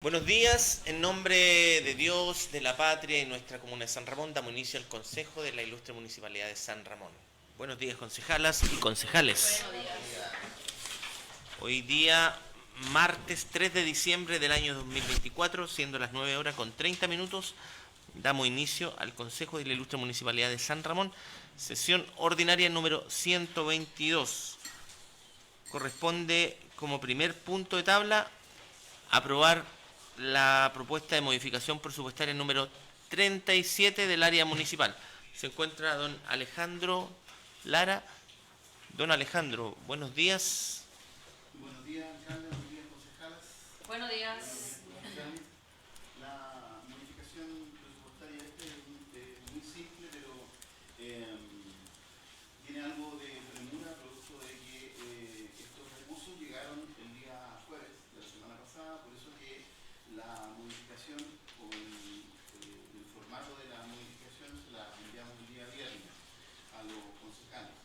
Buenos días, en nombre de Dios, de la patria y nuestra comuna de San Ramón, damos inicio al Consejo de la Ilustre Municipalidad de San Ramón. Buenos días, concejalas y concejales. Buenos días. Hoy día, martes 3 de diciembre del año 2024, siendo las 9 horas con 30 minutos, damos inicio al Consejo de la Ilustre Municipalidad de San Ramón, sesión ordinaria número 122. Corresponde como primer punto de tabla aprobar la propuesta de modificación presupuestaria número 37 del área municipal. Se encuentra don Alejandro Lara. Don Alejandro, buenos días. Buenos días, alcalde, buenos días, concejalas. Buenos días. La modificación presupuestaria es muy simple, pero tiene algo de premura, producto de que estos recursos llegaron el día jueves de la semana pasada, por eso que la modificación o el formato de la modificación se la enviamos el día viernes a los concejales.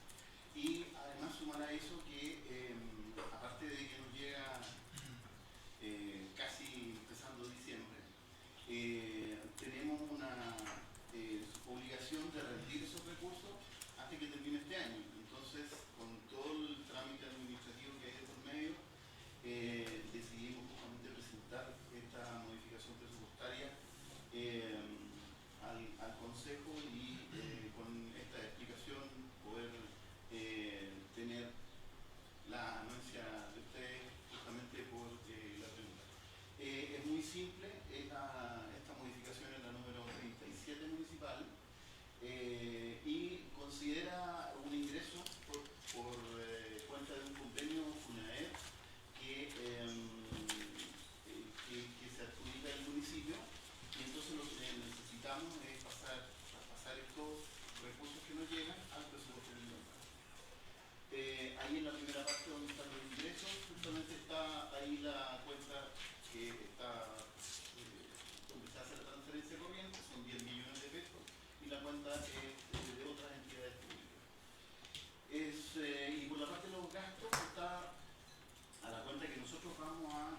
Y además sumar a eso que, aparte de que nos llega casi empezando diciembre, tenemos una obligación de rendir esos recursos antes que termine este año. Entonces, con todo el trámite administrativo que hay de por medio, decidimos justamente presentar esta modificación presupuestaria al Consejo y con esta explicación poder tener la anuencia de ustedes justamente por la pregunta. Es muy simple, esta modificación es la número 37 municipal y considera un ingreso por cuenta de un convenio FUNAER que se adjudica al municipio, y entonces lo que necesitamos es pasar estos recursos que nos llegan al presupuesto municipal. Ahí en la primera parte donde están los ingresos, justamente está ahí la cuenta que está donde se hace la transferencia corriente, son 10 millones de pesos, y la cuenta es de otras entidades públicas. Y por la parte de los gastos está a la cuenta que nosotros vamos a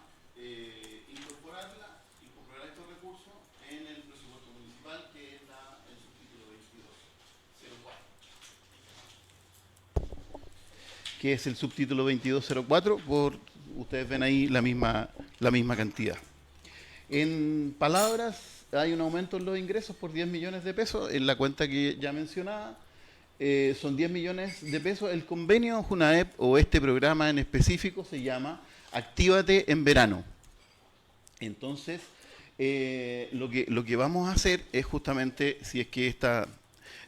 incorporar estos recursos en el presupuesto municipal, que es el subtítulo 2204. Que es el subtítulo 2204, ustedes ven ahí la misma cantidad. En palabras, hay un aumento en los ingresos por 10 millones de pesos en la cuenta que ya mencionaba. Son 10 millones de pesos. El convenio JUNAEP, o este programa en específico, se llama Actívate en Verano. Entonces, lo que vamos a hacer es justamente, si es que esta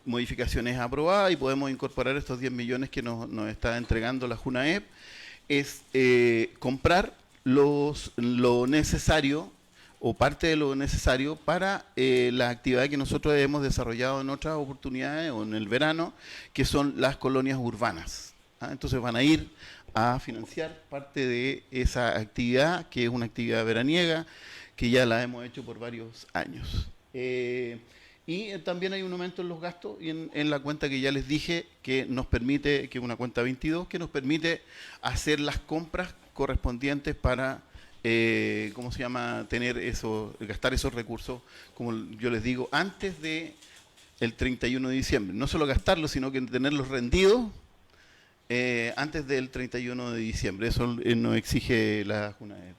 modificación es aprobada y podemos incorporar estos 10 millones que nos está entregando la JUNAEP, es comprar lo necesario o parte de lo necesario para la actividad que nosotros hemos desarrollado en otras oportunidades o en el verano, que son las colonias urbanas. Entonces van a ir a financiar parte de esa actividad, que es una actividad veraniega, que ya la hemos hecho por varios años. Y también hay un aumento en los gastos y en la cuenta que ya les dije, que nos permite, que es una cuenta 22, que nos permite hacer las compras correspondientes para ¿cómo se llama? Gastar esos recursos, como yo les digo, antes de el 31 de diciembre. No solo gastarlos, sino que tenerlos rendidos antes del 31 de diciembre. Eso nos exige la JUNAEP.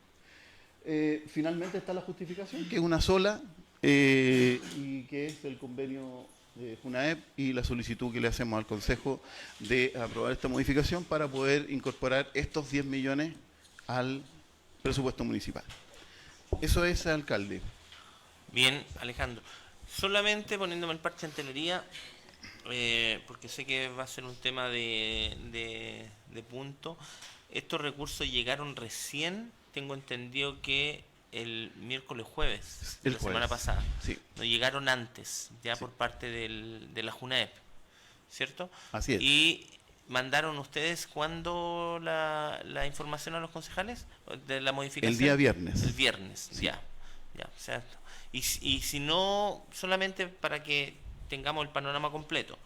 Finalmente está la justificación, que es una sola, y que es el convenio de JUNAEP y la solicitud que le hacemos al Consejo de aprobar esta modificación para poder incorporar estos 10 millones al presupuesto municipal. Eso es, alcalde. Bien, Alejandro. Solamente poniéndome el parche en telería, porque sé que va a ser un tema de punto. Estos recursos llegaron recién, tengo entendido que el miércoles jueves de la semana pasada. Sí. No llegaron antes, ya Sí. por parte de la JUNAEP, ¿cierto? Así es. Y ¿mandaron ustedes cuándo la información a los concejales de la modificación? El día viernes. El viernes, Sí. ya, cierto. Y si no, solamente para que tengamos el panorama completo,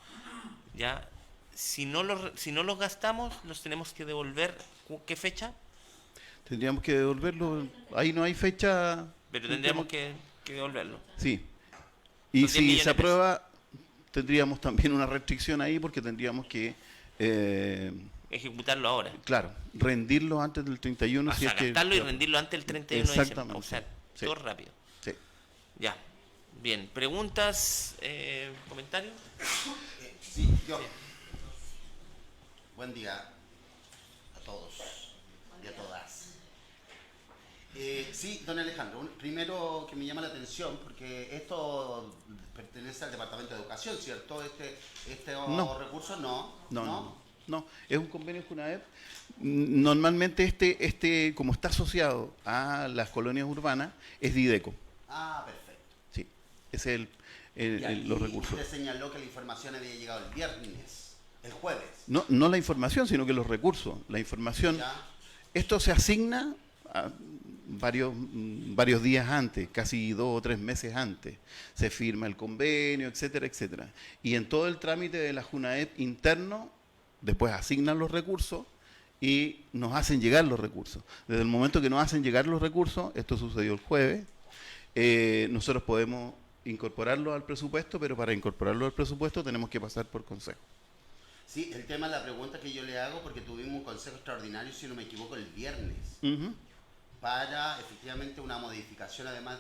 ya, si no los gastamos, los tenemos que devolver. ¿Qué fecha? Tendríamos que devolverlo. Ahí no hay fecha Pero tendríamos que devolverlo. Sí. Y Son 10 si millones se de pesos. aprueba, tendríamos también una restricción ahí porque tendríamos que, Ejecutarlo ahora. claro, rendirlo antes del 31. O Si sea, es que, gastarlo y claro. rendirlo antes del 31 de diciembre. Exactamente. O sea, Sí. todo rápido. Sí. Ya. Bien. ¿Preguntas? ¿Comentarios? Sí, yo. Buen día a todos y a todas. Sí, don Alejandro, primero que me llama la atención, porque esto pertenece al Departamento de Educación, ¿cierto? No. Recurso no. No, es un convenio CUNAEP. Normalmente como está asociado a las colonias urbanas, es de IDECO. Ah, perfecto. Sí, ese es Y los recursos. usted señaló que la información había llegado el viernes, el jueves. No la información, sino que los recursos. La información, ¿Ya? esto se asigna a varios días antes, casi 2 o 3 meses antes. Se firma el convenio, etcétera, etcétera. Y en todo el trámite de la JUNAEP interno, después asignan los recursos y nos hacen llegar los recursos. Desde el momento que nos hacen llegar los recursos, esto sucedió el jueves, nosotros podemos incorporarlo al presupuesto, pero para incorporarlo al presupuesto tenemos que pasar por consejo. Sí, el tema de la pregunta que yo le hago, porque tuvimos un consejo extraordinario, si no me equivoco, el viernes, Ujú. para efectivamente una modificación además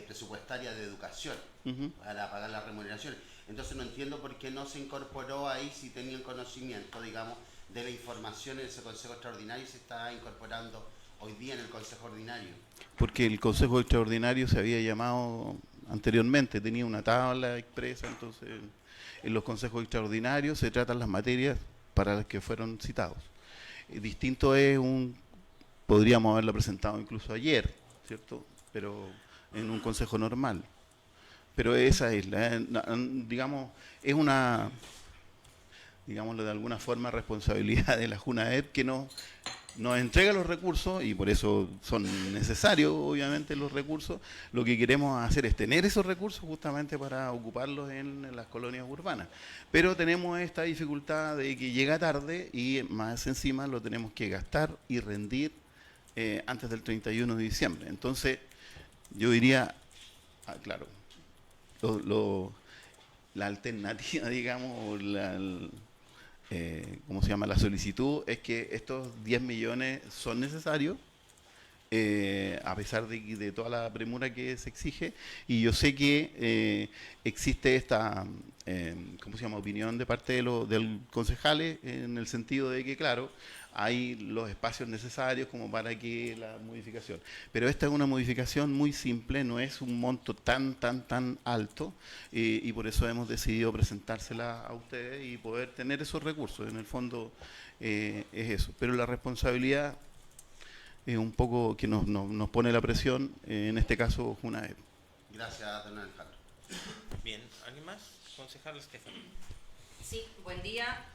presupuestaria de educación, Ujú. para pagar las remuneraciones. Entonces no entiendo por qué no se incorporó ahí si tenían conocimiento, digamos, de la información en ese consejo extraordinario y se está incorporando hoy día en el consejo ordinario. Porque el consejo extraordinario se había llamado anteriormente, tenía una tabla expresa, entonces en los consejos extraordinarios se tratan las materias para las que fueron citados. Distinto es podríamos haberlo presentado incluso ayer, ¿cierto? Pero en un consejo normal. Pero esa es digamos, es una, digámoslo de alguna forma, responsabilidad de la JUNAEP que nos entrega los recursos, y por eso son necesarios, obviamente, los recursos. Lo que queremos hacer es tener esos recursos justamente para ocuparlos en las colonias urbanas. Pero tenemos esta dificultad de que llega tarde y más encima lo tenemos que gastar y rendir antes del 31 de diciembre. Entonces, yo diría, claro, la alternativa, digamos, o ¿cómo se llama? La solicitud es que estos 10 millones son necesarios, a pesar de toda la premura que se exige, y yo sé que existe esta, ¿cómo se llama?, opinión de parte de los concejales, en el sentido de que, claro, hay los espacios necesarios como para que la modificación. Pero esta es una modificación muy simple, no es un monto tan alto, y por eso hemos decidido presentársela a ustedes y poder tener esos recursos. En el fondo es eso. Pero la responsabilidad es un poco que nos pone la presión, en este caso JUNAEP. Gracias, don Alejandro. Bien. ¿Alguien más? Concejal Estefan. Sí, buen día.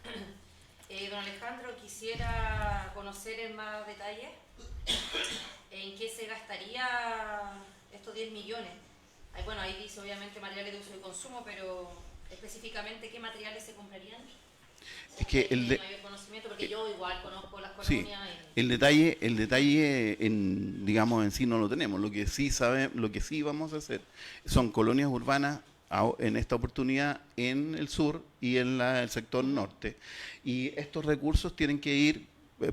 Don Alejandro, quisiera conocer en más detalle en qué se gastaría estos 10 millones. Bueno, ahí dice obviamente materiales de uso y consumo, pero específicamente qué materiales se comprarían. Es que Mayor conocimiento, porque yo igual conozco las sí, colonias. el detalle digamos en sí no lo tenemos. Lo que sí vamos a hacer son colonias urbanas en esta oportunidad en el sur y en el sector norte. Y estos recursos tienen que ir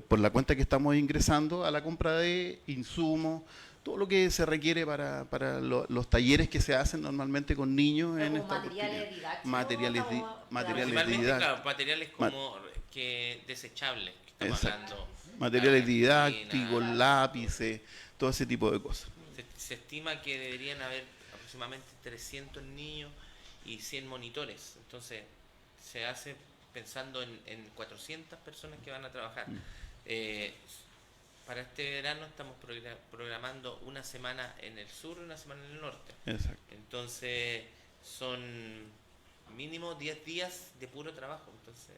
por la cuenta que estamos ingresando a la compra de insumos, todo lo que se requiere para los talleres que se hacen normalmente con niños en esta materiales didácticos. materiales Principalmente, didácticos. claro, materiales como que desechables, que estamos Exacto. hablando. Materiales Cartulina, didácticos, lápices, todo ese tipo de cosas. Se estima que deberían haber aproximadamente 300 niños y 100 monitores. Entonces, se hace pensando en 400 personas que van a trabajar. Para este verano estamos programando una semana en el sur y una semana en el norte. Exacto. Entonces, son mínimo 10 días de puro trabajo. Entonces,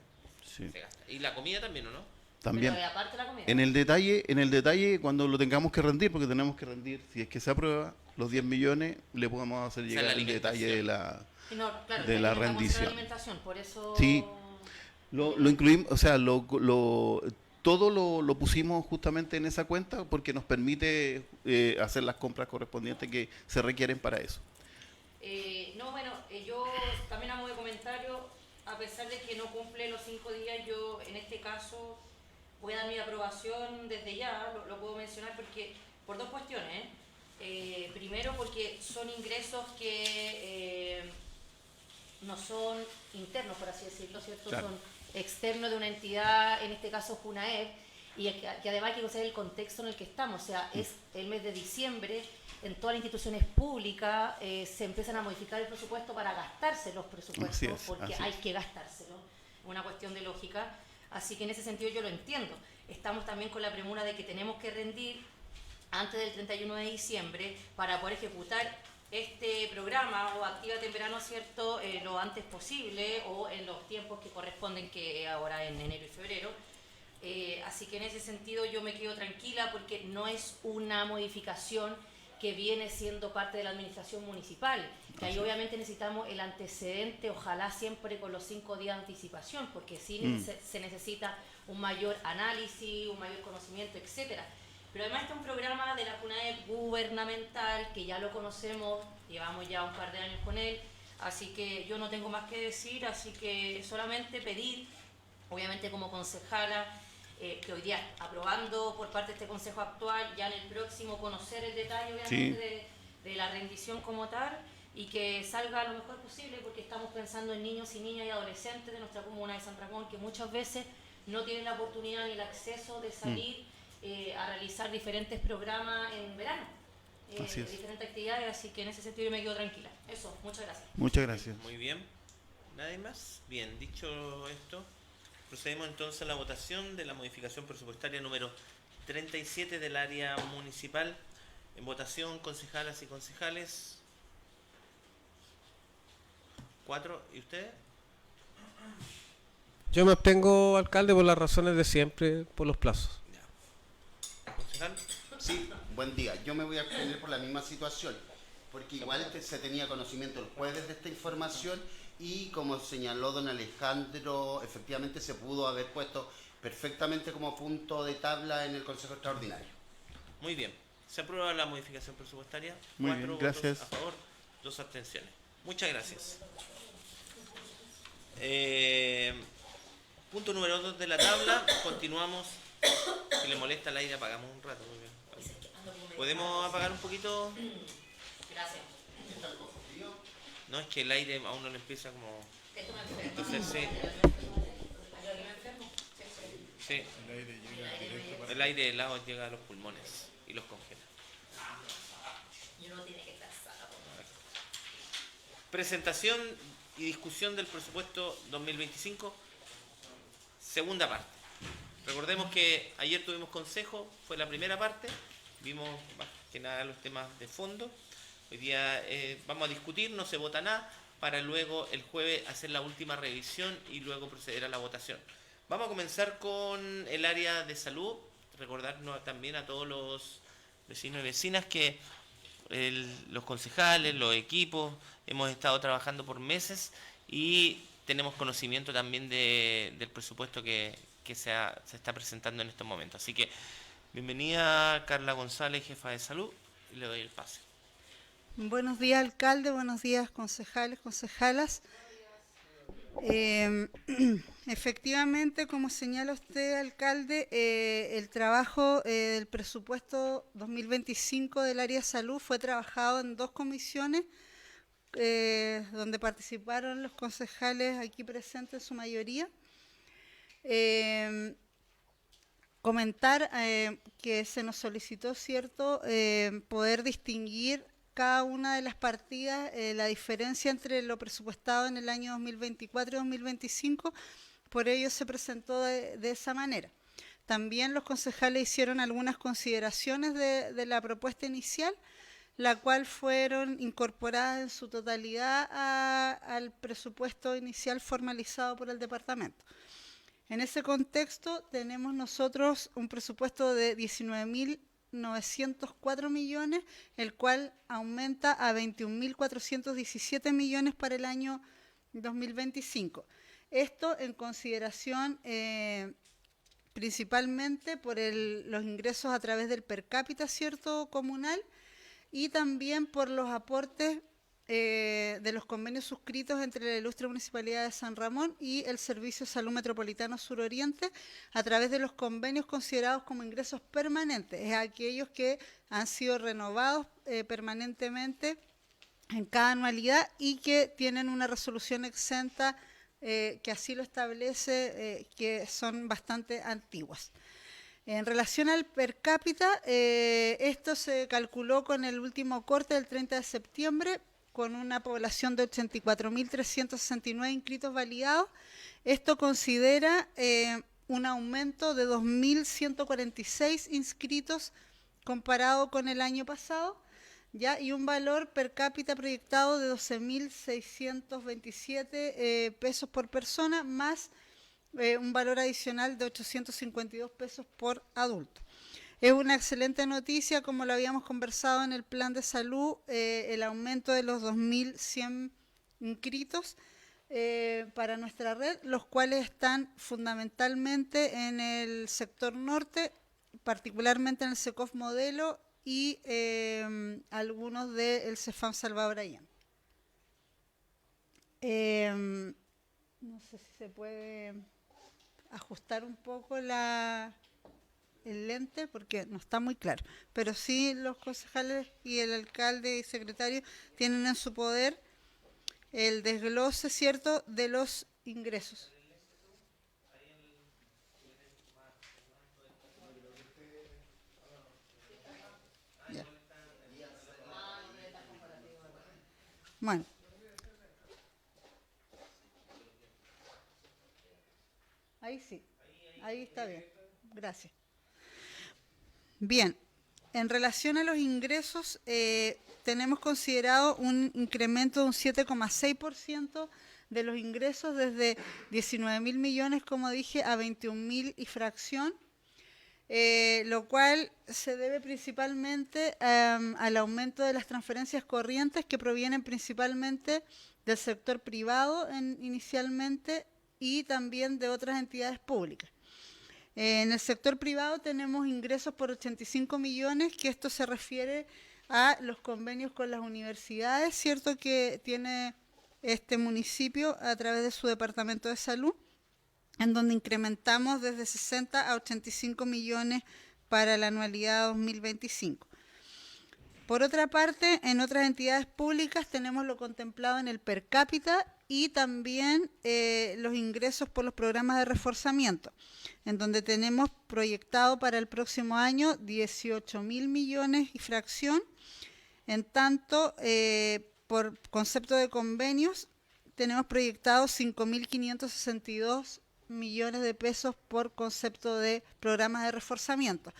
Sí. se gasta. Y la comida también, ¿o no? También. Pero aparte la comida. En el detalle, cuando lo tengamos que rendir, porque tenemos que rendir, si es que se aprueba, los 10 millones, le podemos hacer O sea, llegar la el detalle de Y no, claro, de ya la que tratamos de hacer rendición. alimentación, por eso... Sí. Lo incluimos, o sea, todo lo pusimos justamente en esa cuenta porque nos permite hacer las compras correspondientes que se requieren para eso. No, bueno, yo también hago de comentario, a pesar de que no cumple los 5 días, yo en este caso voy a dar mi aprobación desde ya, lo puedo mencionar porque por dos cuestiones. Primero porque son ingresos que no son internos, por así decirlo, ¿cierto? Claro. Son externos de una entidad, en este caso FUNAEB, y que además hay que conocer el contexto en el que estamos, o sea, es el mes de diciembre, en todas las instituciones públicas se empiezan a modificar el presupuesto para gastarse los presupuestos, Así es, porque así hay es. que gastárselo, una cuestión de lógica, así que en ese sentido yo lo entiendo. Estamos también con la premura de que tenemos que rendir antes del 31 de diciembre para poder ejecutar este programa o Actívate en Verano, ¿cierto?, lo antes posible o en los tiempos que corresponden, que ahora en enero y febrero. Así que en ese sentido yo me quedo tranquila porque no es una modificación que viene siendo parte de la administración municipal, que ahí obviamente necesitamos el antecedente, ojalá siempre con los 5 días de anticipación, porque sí se necesita un mayor análisis, un mayor conocimiento, etcétera. Pero además está un programa de la FUNAEB gubernamental, que ya lo conocemos, llevamos ya un par de años con él, así que yo no tengo más que decir, así que solamente pedir, obviamente como concejala, que hoy día aprobando por parte de este consejo actual, ya en el próximo conocer el detalle obviamente de la rendición como tal y que salga lo mejor posible porque estamos pensando en niños y niñas y adolescentes de nuestra comuna de San Ramón que muchas veces no tienen la oportunidad ni el acceso de salir a realizar diferentes programas en verano, diferentes actividades, así que en ese sentido yo me quedo tranquila. Eso, muchas gracias. Muchas gracias. Muy bien. ¿Nadie más? Bien, dicho esto, procedemos entonces a la votación de la modificación presupuestaria número 37 del área municipal. En votación, concejalas y concejales. 4. ¿Y ustedes? Yo me abstengo, alcalde, por las razones de siempre, por los plazos. Ya. ¿Concejal? Sí, buen día. Yo me voy a abstener por la misma situación, porque igual se tenía conocimiento el jueves de esta información y como señaló don Alejandro, efectivamente se pudo haber puesto perfectamente como punto de tabla en el Consejo Extraordinario. Muy bien. Se aprueba la modificación presupuestaria. Muy 4 bien, gracias. votos a favor, 2 abstenciones. Muchas gracias. Punto número 2 de la tabla. Continuamos. Si le molesta el aire, apagamos un rato. ¿Podemos apagar un poquito? Gracias. No, es que el aire a uno le empieza como... Esto me enferma. Entonces sí, ¿Yo me enfermo? sí. El aire helado llega a los pulmones y los congela. Y uno tiene que estar sana. Presentación y discusión del presupuesto 2025, segunda parte. Recordemos que ayer tuvimos consejo, fue la primera parte, vimos más que nada los temas de fondo. Hoy día vamos a discutir, no se vota nada, para luego el jueves hacer la última revisión y luego proceder a la votación. Vamos a comenzar con el área de salud, recordarnos también a todos los vecinos y vecinas que los concejales, los equipos, hemos estado trabajando por meses y tenemos conocimiento también del presupuesto que se está presentando en estos momentos. Así que, bienvenida Carla González, jefa de salud, y le doy el pase. Buenos días, alcalde, buenos días, concejales, concejalas. Efectivamente, como señala usted, alcalde, el trabajo del presupuesto 2025 del área de salud fue trabajado en 2 comisiones, donde participaron los concejales aquí presentes en su mayoría. Comentar que se nos solicitó, ¿cierto?, poder distinguir cada una de las partidas, la diferencia entre lo presupuestado en el año 2024 y 2025, por ello se presentó de esa manera. También los concejales hicieron algunas consideraciones de la propuesta inicial, la cual fueron incorporadas en su totalidad al presupuesto inicial formalizado por el departamento. En ese contexto tenemos nosotros un presupuesto de 19.904 millones, el cual aumenta a 21.417 millones para el año 2025. Esto en consideración principalmente por los ingresos a través del per cápita, ¿cierto?, comunal, y también por los aportes de los convenios suscritos entre la Ilustre Municipalidad de San Ramón y el Servicio de Salud Metropolitano Suroriente a través de los convenios considerados como ingresos permanentes, es aquellos que han sido renovados permanentemente en cada anualidad y que tienen una resolución exenta que así lo establece, que son bastante antiguas. En relación al per cápita, esto se calculó con el último corte del 30 de septiembre, con una población de 84.369 inscritos validados. Esto considera un aumento de 2.146 inscritos comparado con el año pasado, ¿ya? Y un valor per cápita proyectado de 12.627 pesos por persona, más un valor adicional de 852 pesos por adulto. Es una excelente noticia, como lo habíamos conversado en el plan de salud, el aumento de los 2.100 inscritos para nuestra red, los cuales están fundamentalmente en el sector norte, particularmente en el SECOF Modelo y algunos del CEFAM Salvador Allende. No sé si se puede ajustar un poco el lente porque no está muy claro, pero sí los concejales y el alcalde y secretario tienen en su poder el desglose, ¿cierto?, de los ingresos. Ya. Bueno. Ahí sí, ahí está bien, gracias. Bien, en relación a los ingresos, tenemos considerado un incremento de un 7,6% de los ingresos desde 19.000 millones, como dije, a 21.000 y fracción, lo cual se debe principalmente al aumento de las transferencias corrientes que provienen principalmente del sector privado inicialmente y también de otras entidades públicas. En el sector privado tenemos ingresos por 85 millones, que esto se refiere a los convenios con las universidades, ¿cierto?, que tiene este municipio a través de su departamento de salud, en donde incrementamos desde 60 a 85 millones para la anualidad 2025. Por otra parte, en otras entidades públicas tenemos lo contemplado en el per cápita y también los ingresos por los programas de reforzamiento, en donde tenemos proyectado para el próximo año 18.000 millones y fracción. En tanto, por concepto de convenios, tenemos proyectado 5.562 millones de pesos por concepto de programas de reforzamiento.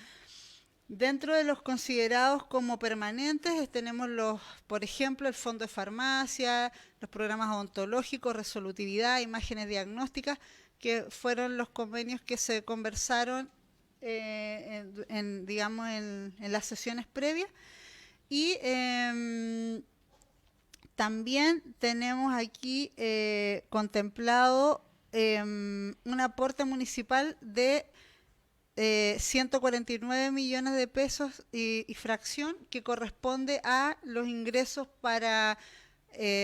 Dentro de los considerados como permanentes tenemos por ejemplo, el fondo de farmacia, los programas odontológicos, resolutividad, imágenes diagnósticas, que fueron los convenios que se conversaron en las sesiones previas. Y también tenemos aquí contemplado un aporte municipal de 149 millones de pesos y fracción, que corresponde a los ingresos para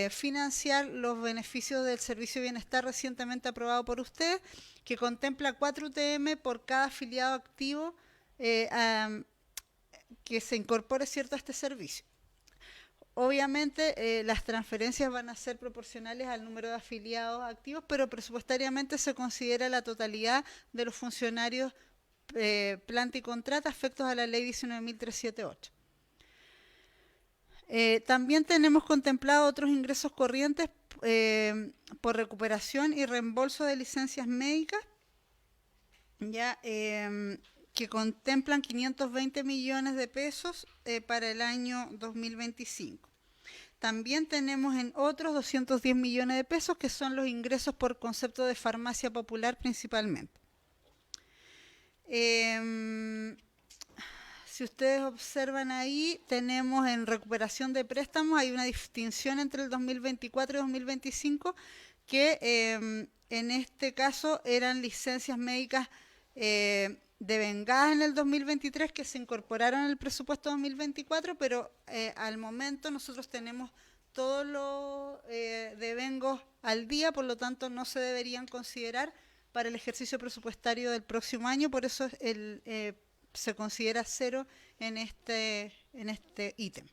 financiar los beneficios del Servicio de Bienestar recientemente aprobado por ustedes, que contempla 4 UTM por cada afiliado activo que se incorpore, ¿cierto?, a este servicio. Obviamente las transferencias van a ser proporcionales al número de afiliados activos, pero presupuestariamente se considera la totalidad de los funcionarios planta y contrata afectos a la ley 19.378. También tenemos contemplado otros ingresos corrientes por recuperación y reembolso de licencias médicas, ya que contemplan 520 millones de pesos para el año 2025. También tenemos en otros 210 millones de pesos, que son los ingresos por concepto de farmacia popular principalmente. Si ustedes observan ahí, tenemos en recuperación de préstamos, hay una distinción entre el 2024 y 2025, que en este caso eran licencias médicas devengadas en el 2023 que se incorporaron en el presupuesto 2024, pero al momento nosotros tenemos todos los devengos al día, por lo tanto no se deberían considerar para el ejercicio presupuestario del próximo año, por eso se considera cero en este ítem.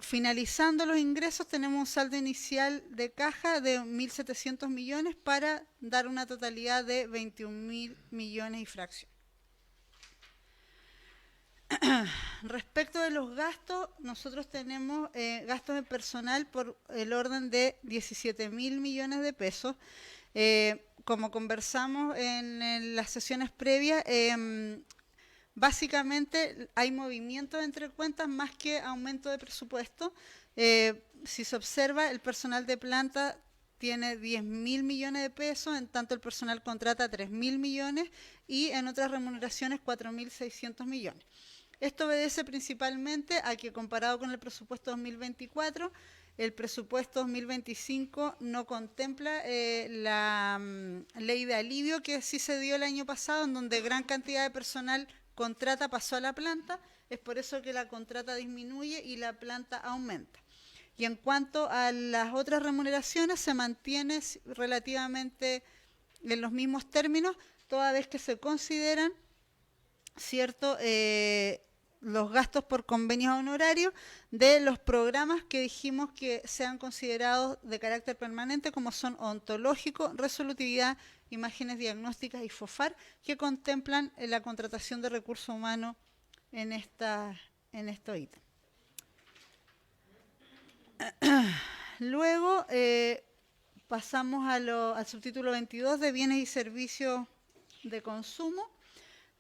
Finalizando los ingresos, tenemos un saldo inicial de caja de 1.700 millones para dar una totalidad de 21.000 millones y fracción. Respecto de los gastos, nosotros tenemos gastos de personal por el orden de 17.000 millones de pesos. Como conversamos en las sesiones previas, básicamente hay movimientos entre cuentas más que aumento de presupuesto. Si se observa, el personal de planta tiene 10.000 millones de pesos, en tanto el personal contrata 3.000 millones y en otras remuneraciones 4.600 millones. Esto obedece principalmente a que comparado con el presupuesto 2024, el presupuesto 2025 no contempla la ley de alivio que sí se dio el año pasado, en donde gran cantidad de personal contrata pasó a la planta, es por eso que la contrata disminuye y la planta aumenta. Y en cuanto a las otras remuneraciones, se mantiene relativamente en los mismos términos, toda vez que se consideran, ¿cierto?, los gastos por convenios honorarios de los programas que dijimos que sean considerados de carácter permanente, como son ontológico, resolutividad, imágenes diagnósticas y FOFAR, que contemplan la contratación de recursos humanos en estos ítems. Luego pasamos al subtítulo 22 de bienes y servicios de consumo.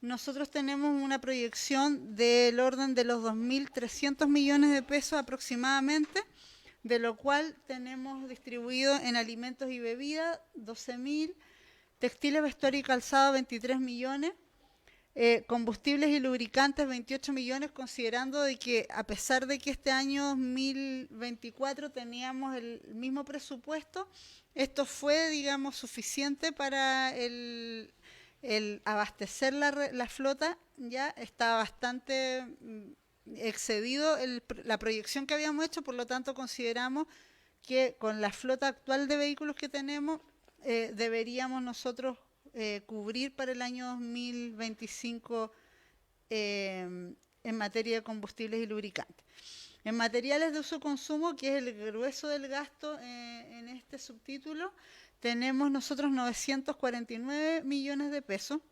Nosotros tenemos una proyección del orden de los 2.300 millones de pesos aproximadamente, de lo cual tenemos distribuido en alimentos y bebidas 12.000, textiles, vestuario y calzado 23 millones, combustibles y lubricantes 28 millones, considerando de que a pesar de que este año 2024 teníamos el mismo presupuesto, esto fue, digamos, suficiente para el abastecer la flota. Ya está bastante excedido la proyección que habíamos hecho, por lo tanto consideramos que con la flota actual de vehículos que tenemos deberíamos nosotros cubrir para el año 2025 en materia de combustibles y lubricantes. En materiales de uso y consumo, que es el grueso del gasto en este subtítulo, tenemos nosotros 949 millones de pesos,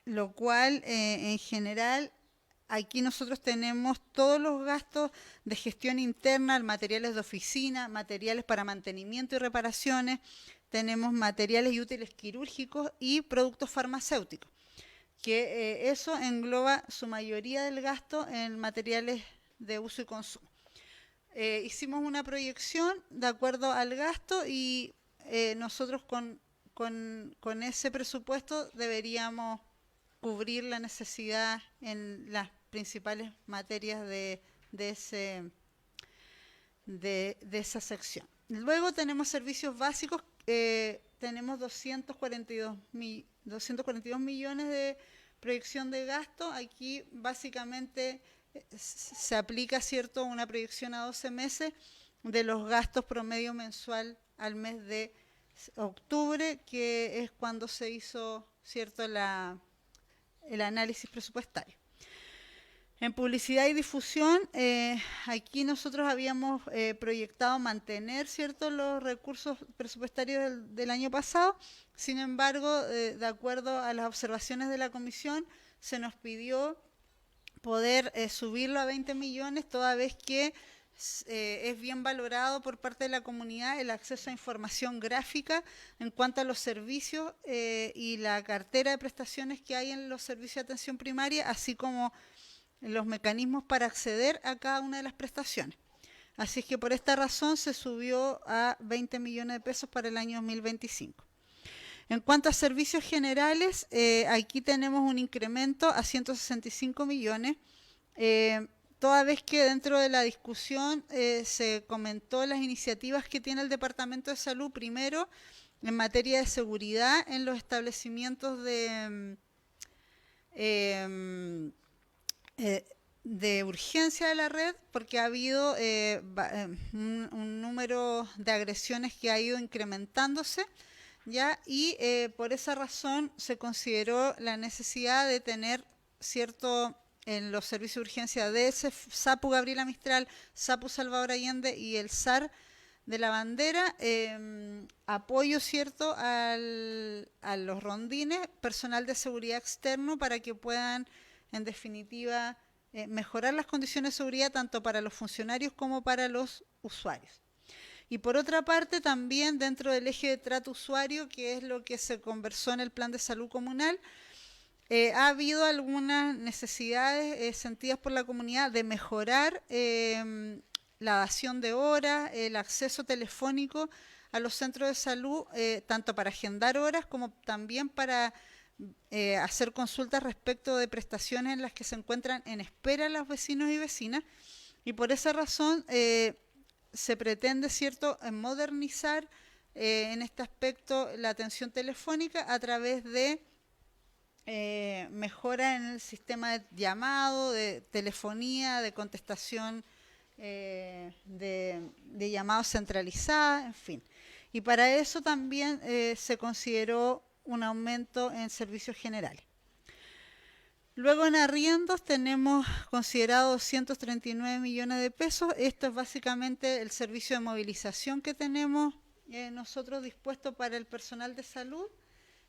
lo cual en general aquí nosotros tenemos todos los gastos de gestión interna, materiales de oficina, materiales para mantenimiento y reparaciones, tenemos materiales y útiles quirúrgicos y productos farmacéuticos, que eso engloba su mayoría del gasto en materiales de uso y consumo. Hicimos una proyección de acuerdo al gasto y nosotros con ese presupuesto deberíamos cubrir la necesidad en las principales materias de esa sección. Luego tenemos servicios básicos, tenemos 242 millones de proyección de gasto. Aquí básicamente se aplica, ¿cierto?, una proyección a 12 meses de los gastos promedio mensual al mes de octubre, que es cuando se hizo, ¿cierto?, el análisis presupuestario. En publicidad y difusión, aquí nosotros habíamos proyectado mantener, ¿cierto?, los recursos presupuestarios del año pasado. Sin embargo, de acuerdo a las observaciones de la comisión, se nos pidió poder subirlo a 20 millones, toda vez que es bien valorado por parte de la comunidad el acceso a información gráfica en cuanto a los servicios y la cartera de prestaciones que hay en los servicios de atención primaria, así como los mecanismos para acceder a cada una de las prestaciones. Así es que por esta razón se subió a 20 millones de pesos para el año 2025. En cuanto a servicios generales, aquí tenemos un incremento a 165 millones, toda vez que dentro de la discusión se comentó las iniciativas que tiene el Departamento de Salud, primero en materia de seguridad en los establecimientos de urgencia de la red, porque ha habido un número de agresiones que ha ido incrementándose, ¿ya? Y por esa razón se consideró la necesidad de tener cierto en los servicios de urgencia de ese SAPU Gabriela Mistral, SAPU Salvador Allende y el SAR de la Bandera, apoyo cierto a los rondines, personal de seguridad externo para que puedan en definitiva mejorar las condiciones de seguridad tanto para los funcionarios como para los usuarios. Y por otra parte también dentro del eje de trato usuario, que es lo que se conversó en el plan de salud comunal, ha habido algunas necesidades sentidas por la comunidad de mejorar la dación de horas, el acceso telefónico a los centros de salud, tanto para agendar horas como también para hacer consultas respecto de prestaciones en las que se encuentran en espera los vecinos y vecinas. Y por esa razón se pretende, ¿cierto?, modernizar en este aspecto la atención telefónica a través de mejora en el sistema de llamado, de telefonía, de contestación de llamados centralizadas, en fin. Y para eso también se consideró un aumento en servicios generales. Luego en arriendos tenemos considerado 239 millones de pesos. Esto es básicamente el servicio de movilización que tenemos nosotros dispuesto para el personal de salud,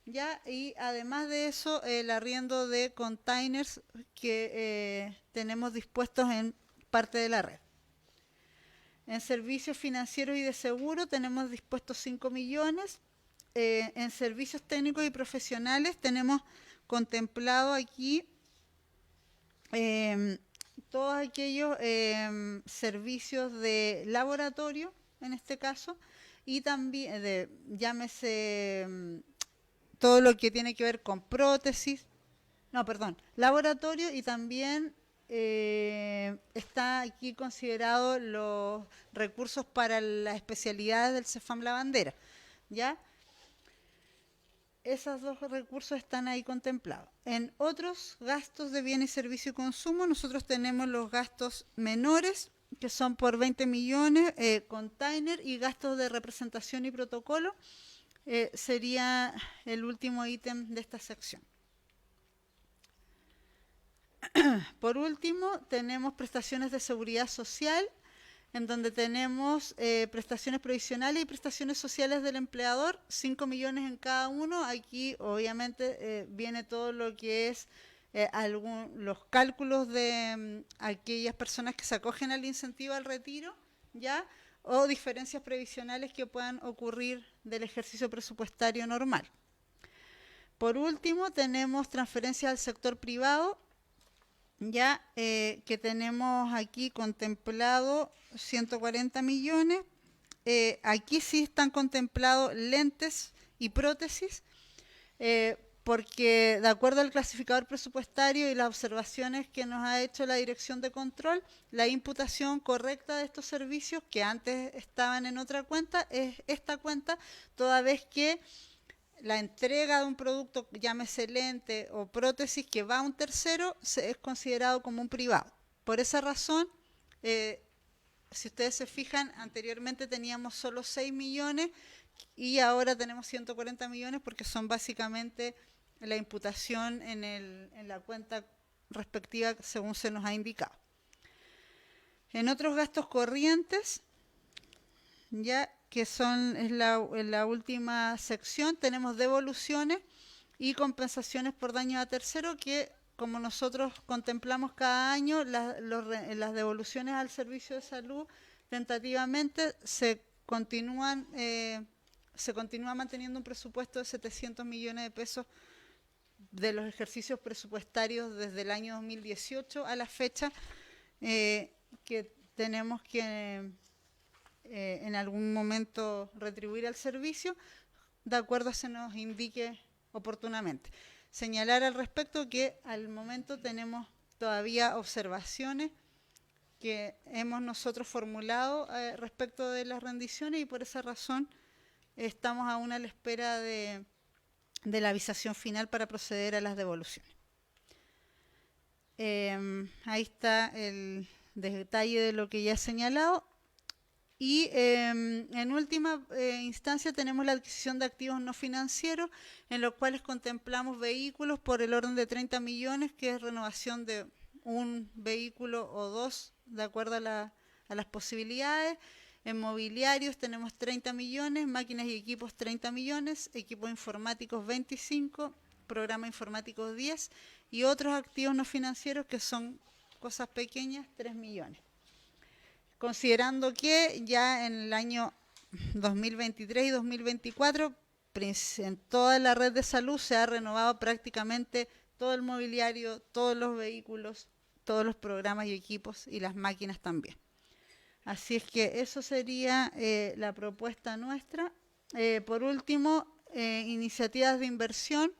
¿ya? Y además de eso, el arriendo de containers que tenemos dispuestos en parte de la red. En servicios financieros y de seguro tenemos dispuestos 5 millones. En servicios técnicos y profesionales tenemos contemplado aquí todos aquellos servicios de laboratorio, en este caso, y también, llámese todo lo que tiene que ver con prótesis, laboratorio, y también está aquí considerado los recursos para las especialidades del CEFAM La Bandera, ¿ya? Esos dos recursos están ahí contemplados. En otros gastos de bienes y servicio y consumo, nosotros tenemos los gastos menores, que son por 20 millones, container y gastos de representación y protocolo, sería el último ítem de esta sección. Por último, tenemos prestaciones de seguridad social, en donde tenemos prestaciones provisionales y prestaciones sociales del empleador, 5 millones en cada uno. Aquí obviamente viene todo lo que es los cálculos de aquellas personas que se acogen al incentivo al retiro, ¿ya? O diferencias previsionales que puedan ocurrir del ejercicio presupuestario normal. Por último, tenemos transferencias al sector privado, ya que tenemos aquí contemplado 140 millones. Aquí sí están contemplados lentes y prótesis, porque de acuerdo al clasificador presupuestario y las observaciones que nos ha hecho la Dirección de Control, la imputación correcta de estos servicios, que antes estaban en otra cuenta, es esta cuenta, toda vez que la entrega de un producto, llámese lente o prótesis, que va a un tercero, es considerado como un privado. Por esa razón, si ustedes se fijan, anteriormente teníamos solo 6 millones y ahora tenemos 140 millones porque son básicamente la imputación en la cuenta respectiva según se nos ha indicado. En otros gastos corrientes, ya que es la última sección, tenemos devoluciones y compensaciones por daño a tercero, que como nosotros contemplamos cada año, las devoluciones al servicio de salud tentativamente se continúa manteniendo un presupuesto de 700 millones de pesos de los ejercicios presupuestarios desde el año 2018 a la fecha, que tenemos que en algún momento retribuir al servicio, de acuerdo a se nos indique oportunamente. Señalar al respecto que al momento tenemos todavía observaciones que hemos nosotros formulado respecto de las rendiciones, y por esa razón estamos aún a la espera de la avisación final para proceder a las devoluciones. Ahí está el detalle de lo que ya he señalado. Y en última instancia tenemos la adquisición de activos no financieros, en los cuales contemplamos vehículos por el orden de 30 millones, que es renovación de un vehículo o dos, de acuerdo a las posibilidades. En mobiliarios tenemos 30 millones, máquinas y equipos 30 millones, equipos informáticos 25, programas informáticos 10 y otros activos no financieros que son cosas pequeñas, 3 millones. Considerando que ya en el año 2023 y 2024, en toda la red de salud se ha renovado prácticamente todo el mobiliario, todos los vehículos, todos los programas y equipos y las máquinas también. Así es que eso sería la propuesta nuestra. Por último, iniciativas de inversión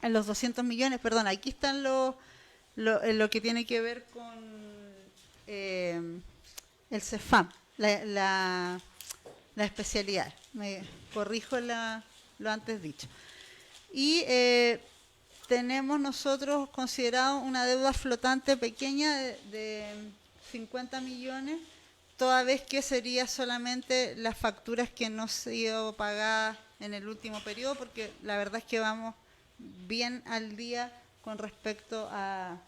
en los 200 millones, perdón, aquí están lo que tiene que ver con el CEFAM, la especialidad. Me corrijo lo antes dicho. Y tenemos nosotros considerado una deuda flotante pequeña de 50 millones, toda vez que sería solamente las facturas que no se han ido pagadas en el último periodo, porque la verdad es que vamos bien al día con respecto a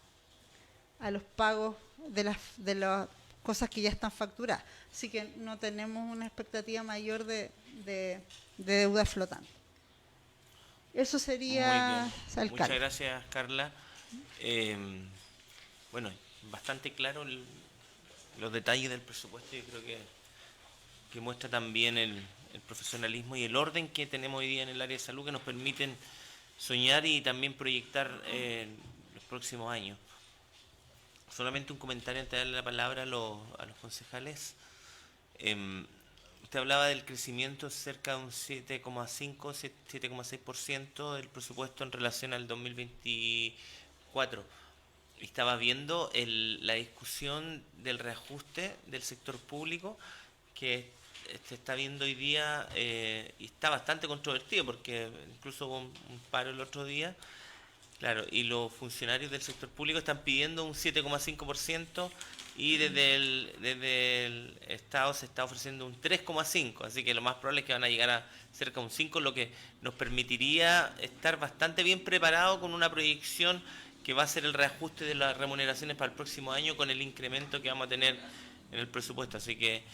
los pagos de las cosas que ya están facturadas. Así que no tenemos una expectativa mayor de deuda flotante. Eso sería, alcalde. Muchas gracias, Carla. Bueno, bastante claro los detalles del presupuesto. Yo creo que muestra también el profesionalismo y el orden que tenemos hoy día en el área de salud, que nos permiten soñar y también proyectar los próximos años. Solamente un comentario antes de darle la palabra a los concejales. Usted hablaba del crecimiento cerca de un 7,5, 7,6% del presupuesto en relación al 2024. Estaba viendo la discusión del reajuste del sector público que se está viendo hoy día y está bastante controvertido porque incluso hubo un paro el otro día. Claro, y los funcionarios del sector público están pidiendo un 7,5% y desde el Estado se está ofreciendo un 3,5%, así que lo más probable es que van a llegar a cerca de un 5%, lo que nos permitiría estar bastante bien preparados con una proyección que va a ser el reajuste de las remuneraciones para el próximo año con el incremento que vamos a tener en el presupuesto. Así que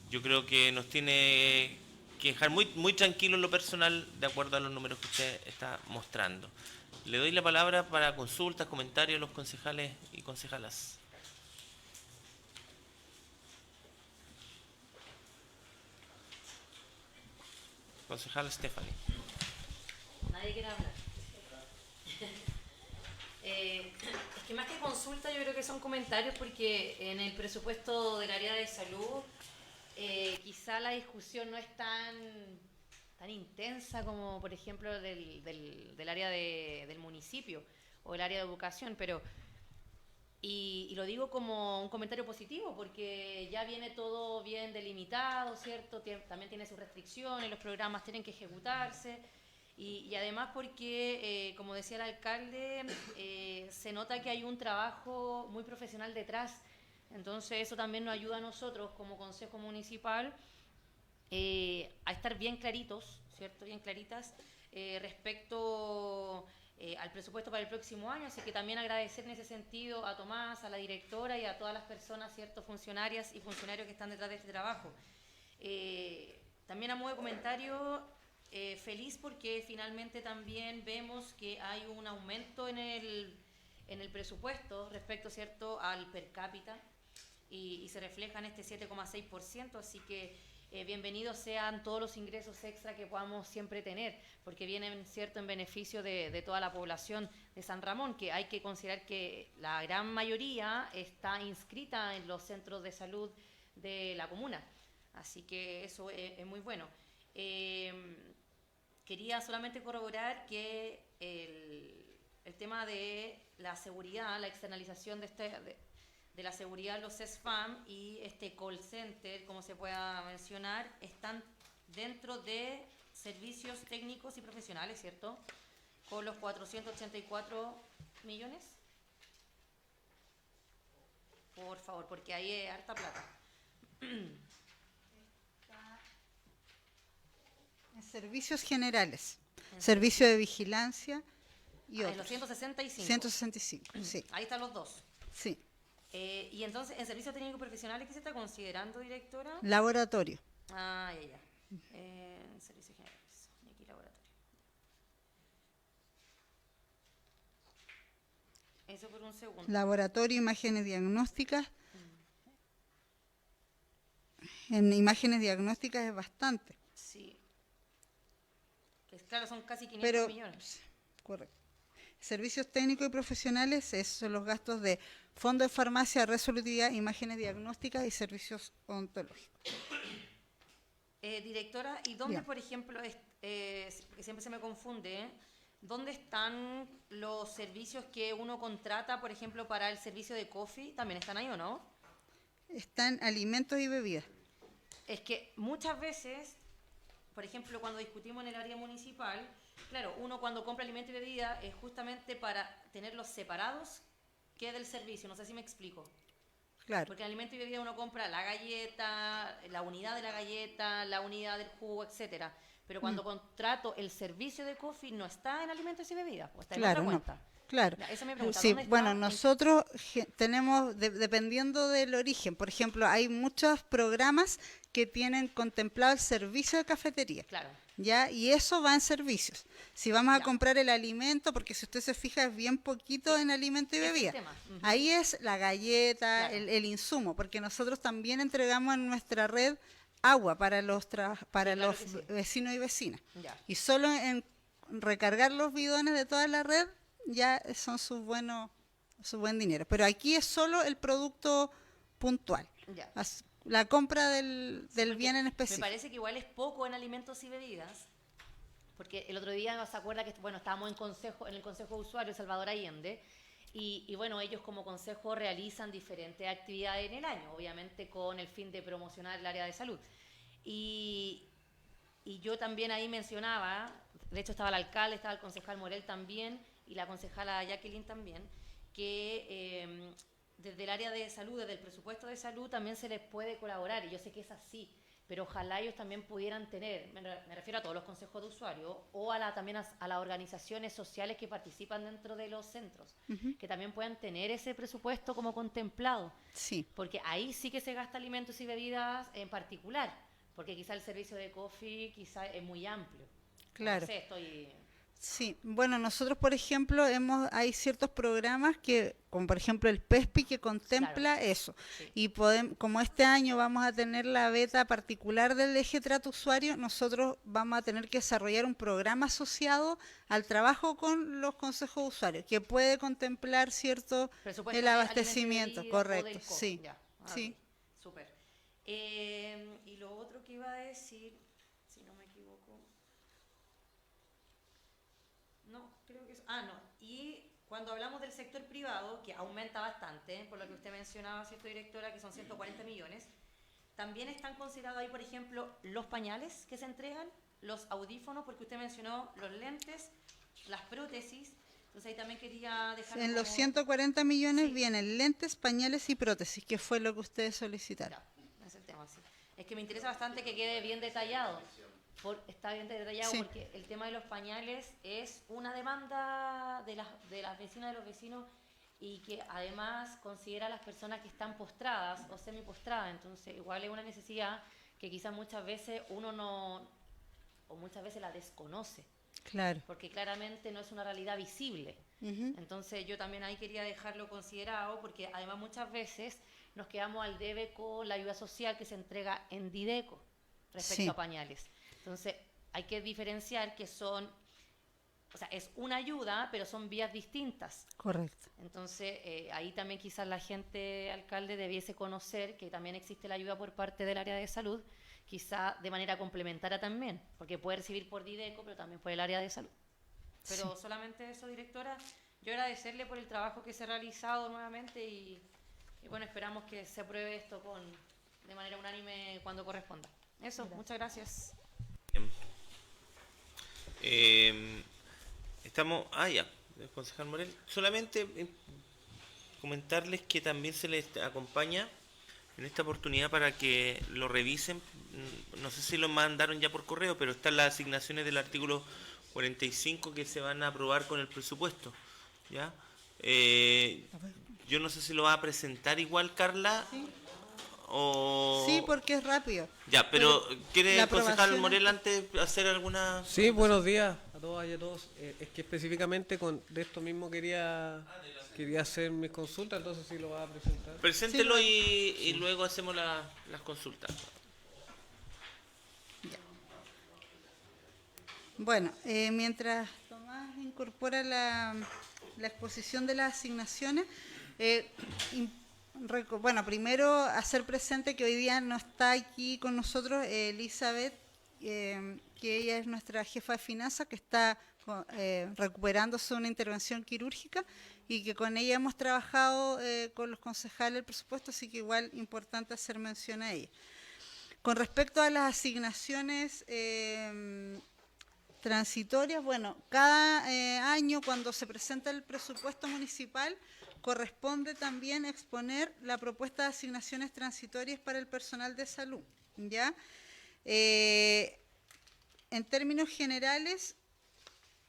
yo creo que nos tiene que dejar muy, muy tranquilo en lo personal de acuerdo a los números que usted está mostrando. Le doy la palabra para consultas, comentarios a los concejales y concejalas. Concejal Stephanie. Nadie quiere hablar. Es que más que consulta yo creo que son comentarios porque en el presupuesto del área de salud quizá la discusión no es tan intensa como por ejemplo del área del municipio o el área de educación, pero y lo digo como un comentario positivo porque ya viene todo bien delimitado, ¿cierto? También tiene sus restricciones, los programas tienen que ejecutarse y además porque, como decía el alcalde, se nota que hay un trabajo muy profesional detrás, entonces eso también nos ayuda a nosotros como Consejo Municipal a estar bien claritos, ¿cierto? Bien claritas respecto al presupuesto para el próximo año, así que también agradecer en ese sentido a Tomás, a la directora y a todas las personas, ¿cierto? Funcionarias y funcionarios que están detrás de este trabajo. También a modo de comentario, feliz porque finalmente también vemos que hay un aumento en el presupuesto respecto, ¿cierto?, al per cápita y se refleja en este 7,6%, así que bienvenidos sean todos los ingresos extra que podamos siempre tener, porque vienen, ¿cierto?, en beneficio de toda la población de San Ramón, que hay que considerar que la gran mayoría está inscrita en los centros de salud de la comuna, así que eso es muy bueno. Quería solamente corroborar que el tema de la seguridad, la externalización de la seguridad, los CESFAM y este call center, como se pueda mencionar, están dentro de servicios técnicos y profesionales, ¿cierto? Con los 484 millones. Por favor, porque ahí es harta plata. En servicios generales, servicio de vigilancia y En otros. los 165. 165, sí, Ahí están los dos. sí. Y entonces, en servicios técnicos y profesionales, ¿qué se está considerando, directora? Laboratorio. Ah, ya. Servicios generales. Y aquí laboratorio. Eso por un segundo. Laboratorio, imágenes diagnósticas. En imágenes diagnósticas es bastante. Sí. Claro, son casi 500 Pero, millones. correcto. Servicios técnicos y profesionales, esos son los gastos de fondo de farmacia, resolutividad, imágenes diagnósticas y servicios odontológicos. Directora, ¿y dónde, Bien. por ejemplo, que siempre se me confunde, dónde están los servicios que uno contrata, por ejemplo, para el servicio de coffee? ¿También están ahí o no? Están alimentos y bebidas. Es que muchas veces, por ejemplo, cuando discutimos en el área municipal, claro, uno cuando compra alimento y bebida es justamente para tenerlos separados que del servicio, no sé si me explico. Claro, Porque en alimento y bebida uno compra la galleta, la unidad de la galleta, la unidad del jugo, etcétera. Pero cuando contrato el servicio de coffee no está en alimentos y bebidas, o está en claro, otra no. cuenta. Claro. Ya, esa es mi pregunta. Sí, ¿Dónde está? bueno, nosotros tenemos, dependiendo del origen, por ejemplo, hay muchos programas que tienen contemplado el servicio de cafetería. Claro. ¿Ya? Y eso va en servicios. Si vamos a Ya. comprar el alimento, porque si usted se fija es bien poquito en alimento y Ese es el bebida. tema. Ujú. Ahí es la galleta, Claro. el insumo, porque nosotros también entregamos en nuestra red agua para los claro los que sí. vecinos y vecinas. Ya. Y solo en recargar los bidones de toda la red ya son su buen dinero. Pero aquí es solo el producto puntual. Ya. La compra del Porque bien en me específico. parece que igual es poco en alimentos y bebidas, porque el otro día se acuerda que bueno, estábamos en el Consejo de Usuarios Salvador Allende, y bueno, ellos como consejo realizan diferentes actividades en el año, obviamente con el fin de promocionar el área de salud. Y yo también ahí mencionaba, de hecho estaba el alcalde, estaba el concejal Morel también, y la concejala Jacqueline también, que desde el área de salud, desde el presupuesto de salud, también se les puede colaborar, y yo sé que es así, pero ojalá ellos también pudieran tener, me refiero a todos los consejos de usuarios, o también a las organizaciones sociales que participan dentro de los centros, que también puedan tener ese presupuesto como contemplado, Sí. porque ahí sí que se gasta alimentos y bebidas en particular, porque quizá el servicio de coffee quizá es muy amplio. Claro. No sé, estoy... Sí, bueno, nosotros, por ejemplo, hay ciertos programas que, como por ejemplo el PESPI, que contempla eso. Sí. Y como este año vamos a tener la beta particular del eje trato usuario, nosotros vamos a tener que desarrollar un programa asociado al trabajo con los consejos de usuarios, que puede contemplar cierto Presupuesto el de abastecimiento, alimento y bebida o correcto, del COF, sí, ya. sí. Ok, súper. Y lo otro que iba a decir, si no me equivoco, no, creo que no. Y cuando hablamos del sector privado, que aumenta bastante, por lo que usted mencionaba, ¿cierto, directora? Que son 140 millones, también están considerados ahí, por ejemplo, los pañales que se entregan, los audífonos, porque usted mencionó los lentes, las prótesis. Entonces ahí también quería dejar En los 140 millones vienen lentes, pañales y prótesis, que fue lo que ustedes solicitaron. Ya, ese es el tema, sí. Es que me interesa bastante que quede bien detallado. Está bien detallado Sí. porque el tema de los pañales es una demanda de las vecinas y de los vecinos, y que además considera a las personas que están postradas o semipostradas. Entonces igual es una necesidad que quizás muchas veces uno no, o muchas veces la desconoce, Claro. porque claramente no es una realidad visible. Ujú. Entonces yo también ahí quería dejarlo considerado, porque además muchas veces nos quedamos al debe con la ayuda social que se entrega en Dideco respecto Sí. a pañales. Entonces hay que diferenciar que son, o sea, es una ayuda, pero son vías distintas. Correcto. Entonces ahí también quizás la gente, alcalde, debiese conocer que también existe la ayuda por parte del área de salud, quizá de manera complementaria también, porque puede recibir por Dideco, pero también por el área de salud. Pero solamente eso, directora. Yo agradecerle por el trabajo que se ha realizado nuevamente, y bueno, esperamos que se apruebe esto de manera unánime cuando corresponda. Eso, muchas gracias. Estamos, ya, el concejal Morel. Solamente comentarles que también se les acompaña en esta oportunidad para que lo revisen. No sé si lo mandaron ya por correo, pero están las asignaciones del artículo 45 que se van a aprobar con el presupuesto. ¿Ya? Yo no sé si lo va a presentar igual, Carla. Sí. O... Sí, porque es rápido. Ya, pero ¿quiere la el concejal aprobación Morel antes hacer alguna...? Sí, buenos días a todas y a todos. Es que específicamente de esto mismo quería hacer mis consultas, entonces sí lo va a presentar. Preséntelo Sí, y luego hacemos las consultas. Bueno, mientras Tomás incorpora la exposición de las asignaciones, bueno, primero hacer presente que hoy día no está aquí con nosotros Elizabeth, que ella es nuestra jefa de finanzas, que está recuperándose una intervención quirúrgica y que con ella hemos trabajado con los concejales del presupuesto, así que igual importante hacer mención a ella. Con respecto a las asignaciones transitorias, bueno, cada año cuando se presenta el presupuesto municipal corresponde también exponer la propuesta de asignaciones transitorias para el personal de salud, ¿ya? En términos generales,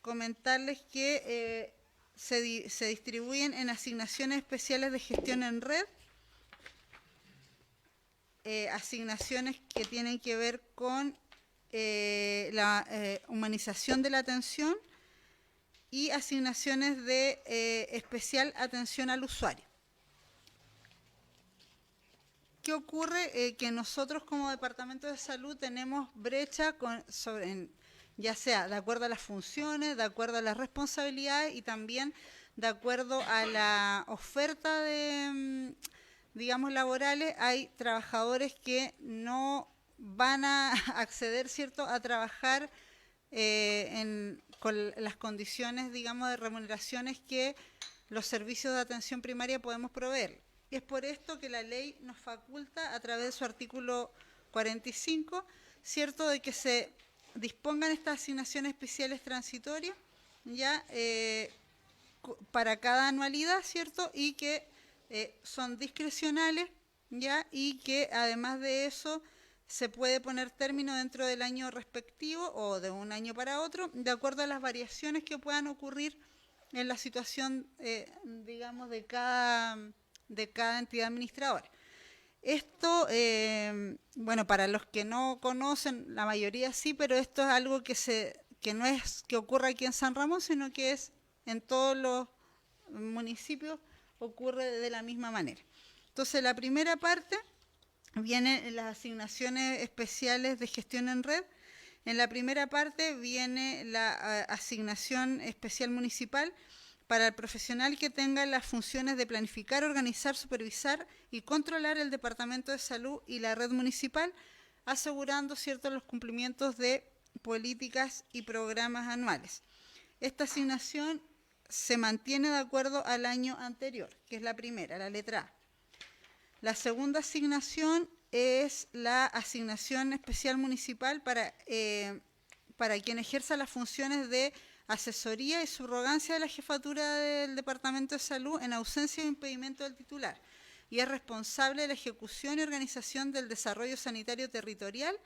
comentarles que se distribuyen en asignaciones especiales de gestión en red, asignaciones que tienen que ver con la humanización de la atención y asignaciones de especial atención al usuario. ¿Qué ocurre? Que nosotros como Departamento de Salud tenemos brecha ya sea de acuerdo a las funciones, de acuerdo a las responsabilidades y también de acuerdo a la oferta de, digamos, laborales. Hay trabajadores que no van a acceder, ¿cierto?, a trabajar con las condiciones, digamos, de remuneraciones que los servicios de atención primaria podemos proveer. Y es por esto que la ley nos faculta, a través de su artículo 45, ¿cierto?, de que se dispongan estas asignaciones especiales transitorias, ya para cada anualidad, ¿cierto?, y que son discrecionales, ya, y que además de eso se puede poner término dentro del año respectivo o de un año para otro, de acuerdo a las variaciones que puedan ocurrir en la situación, digamos, de cada entidad administradora. Esto, bueno, para los que no conocen, la mayoría sí, pero esto es algo que no es que ocurra aquí en San Ramón, sino que es en todos los municipios, ocurre de la misma manera. Entonces, la primera parte vienen las asignaciones especiales de gestión en red. En la primera parte viene la asignación especial municipal para el profesional que tenga las funciones de planificar, organizar, supervisar y controlar el Departamento de Salud y la red municipal, asegurando, ¿cierto?, los cumplimientos de políticas y programas anuales. Esta asignación se mantiene de acuerdo al año anterior, que es la primera, la letra A. La segunda asignación es la asignación especial municipal para quien ejerza las funciones de asesoría y subrogancia de la jefatura del Departamento de Salud en ausencia o impedimento del titular, y es responsable de la ejecución y organización del desarrollo sanitario territorial,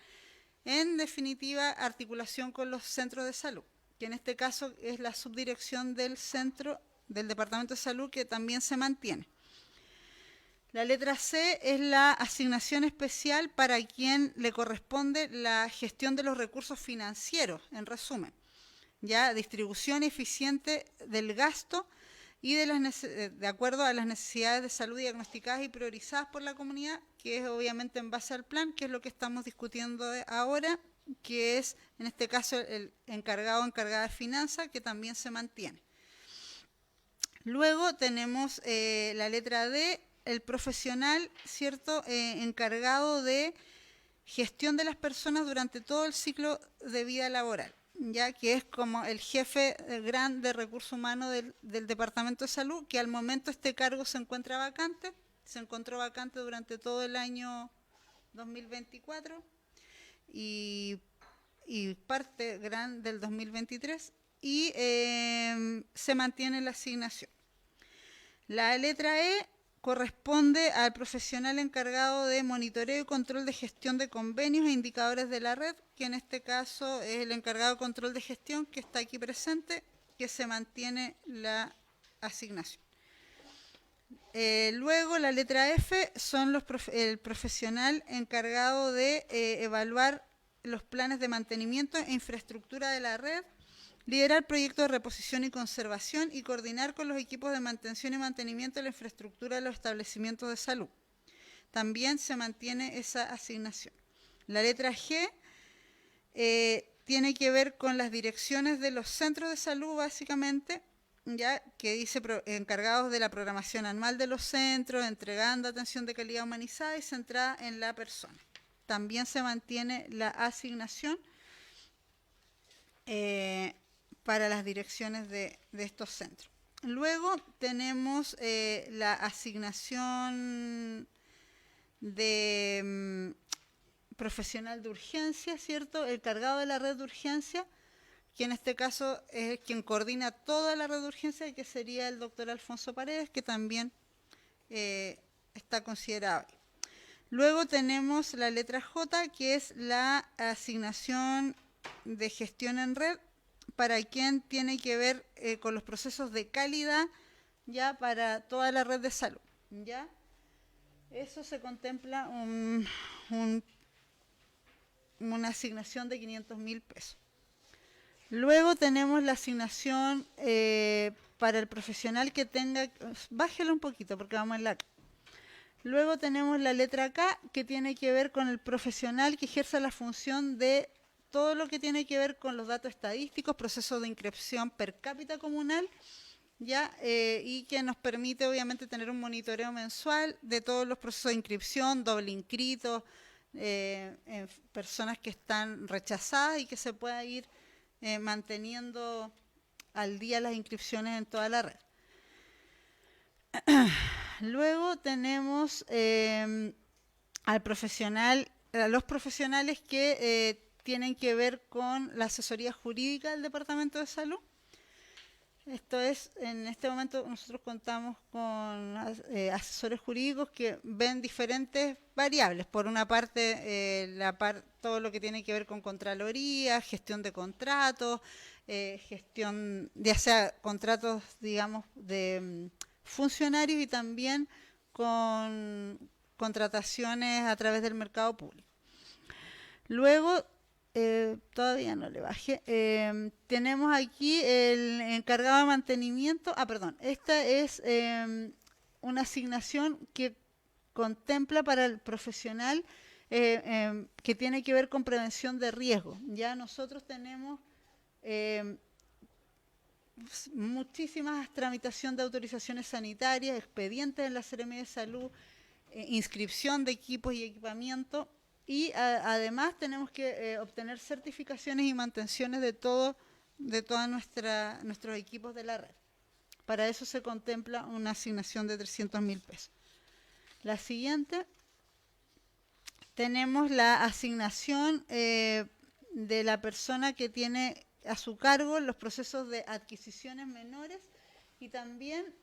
en definitiva, articulación con los centros de salud, que en este caso es la subdirección del centro del Departamento de Salud, que también se mantiene. La letra C es la asignación especial para quien le corresponde la gestión de los recursos financieros, en resumen, ya distribución eficiente del gasto y de acuerdo a las necesidades de salud diagnosticadas y priorizadas por la comunidad, que es obviamente en base al plan, que es lo que estamos discutiendo ahora, que es en este caso el encargado o encargada de finanzas, que también se mantiene. Luego tenemos la letra D, el profesional, ¿cierto?, encargado de gestión de las personas durante todo el ciclo de vida laboral, ya que es como el jefe gran de recursos humanos del Departamento de Salud, que al momento este cargo se encuentra vacante, se encontró vacante durante todo el año 2024 y y parte gran del 2023 y se mantiene la asignación. La letra E corresponde al profesional encargado de monitoreo y control de gestión de convenios e indicadores de la red, que en este caso es el encargado de control de gestión que está aquí presente, que se mantiene la asignación. Luego la letra F son el profesional encargado de evaluar los planes de mantenimiento e infraestructura de la red, liderar proyectos de reposición y conservación y coordinar con los equipos de mantención y mantenimiento de la infraestructura de los establecimientos de salud. También se mantiene esa asignación. La letra G tiene que ver con las direcciones de los centros de salud, básicamente, ya que dice encargados de la programación anual de los centros, entregando atención de calidad humanizada y centrada en la persona. También se mantiene la asignación para las direcciones de estos centros. Luego tenemos la asignación de profesional de urgencia, ¿cierto? El cargado de la red de urgencia, que en este caso es quien coordina toda la red de urgencia, que sería el doctor Alfonso Paredes, que también está considerado ahí. Luego tenemos la letra J, que es la asignación de gestión en red, para quien tiene que ver con los procesos de calidad ya para toda la red de salud. ¿Ya? Eso se contempla una asignación de 500.000 pesos. Luego tenemos la asignación para el profesional que tenga, bájelo un poquito porque vamos en la K. Luego tenemos la letra K, que tiene que ver con el profesional que ejerza la función de todo lo que tiene que ver con los datos estadísticos, procesos de inscripción per cápita comunal, ¿ya? Y que nos permite obviamente tener un monitoreo mensual de todos los procesos de inscripción, doble inscritos, personas que están rechazadas y que se pueda ir manteniendo al día las inscripciones en toda la red. Luego tenemos a los profesionales que tienen que ver con la asesoría jurídica del Departamento de Salud. Esto es, en este momento nosotros contamos con asesores jurídicos que ven diferentes variables. Por una parte, todo lo que tiene que ver con Contraloría, gestión de contratos, gestión, ya sea contratos, digamos, de funcionarios y también con contrataciones a través del mercado público. Luego, todavía no le bajé, tenemos aquí el encargado de mantenimiento, esta es una asignación que contempla para el profesional que tiene que ver con prevención de riesgo. Ya nosotros tenemos muchísimas tramitación de autorizaciones sanitarias, expedientes en la Seremía de Salud, inscripción de equipos y equipamiento, y además tenemos que obtener certificaciones y mantenciones de todos nuestros equipos de la red. Para eso se contempla una asignación de 300.000 pesos. La siguiente, tenemos la asignación de la persona que tiene a su cargo los procesos de adquisiciones menores y también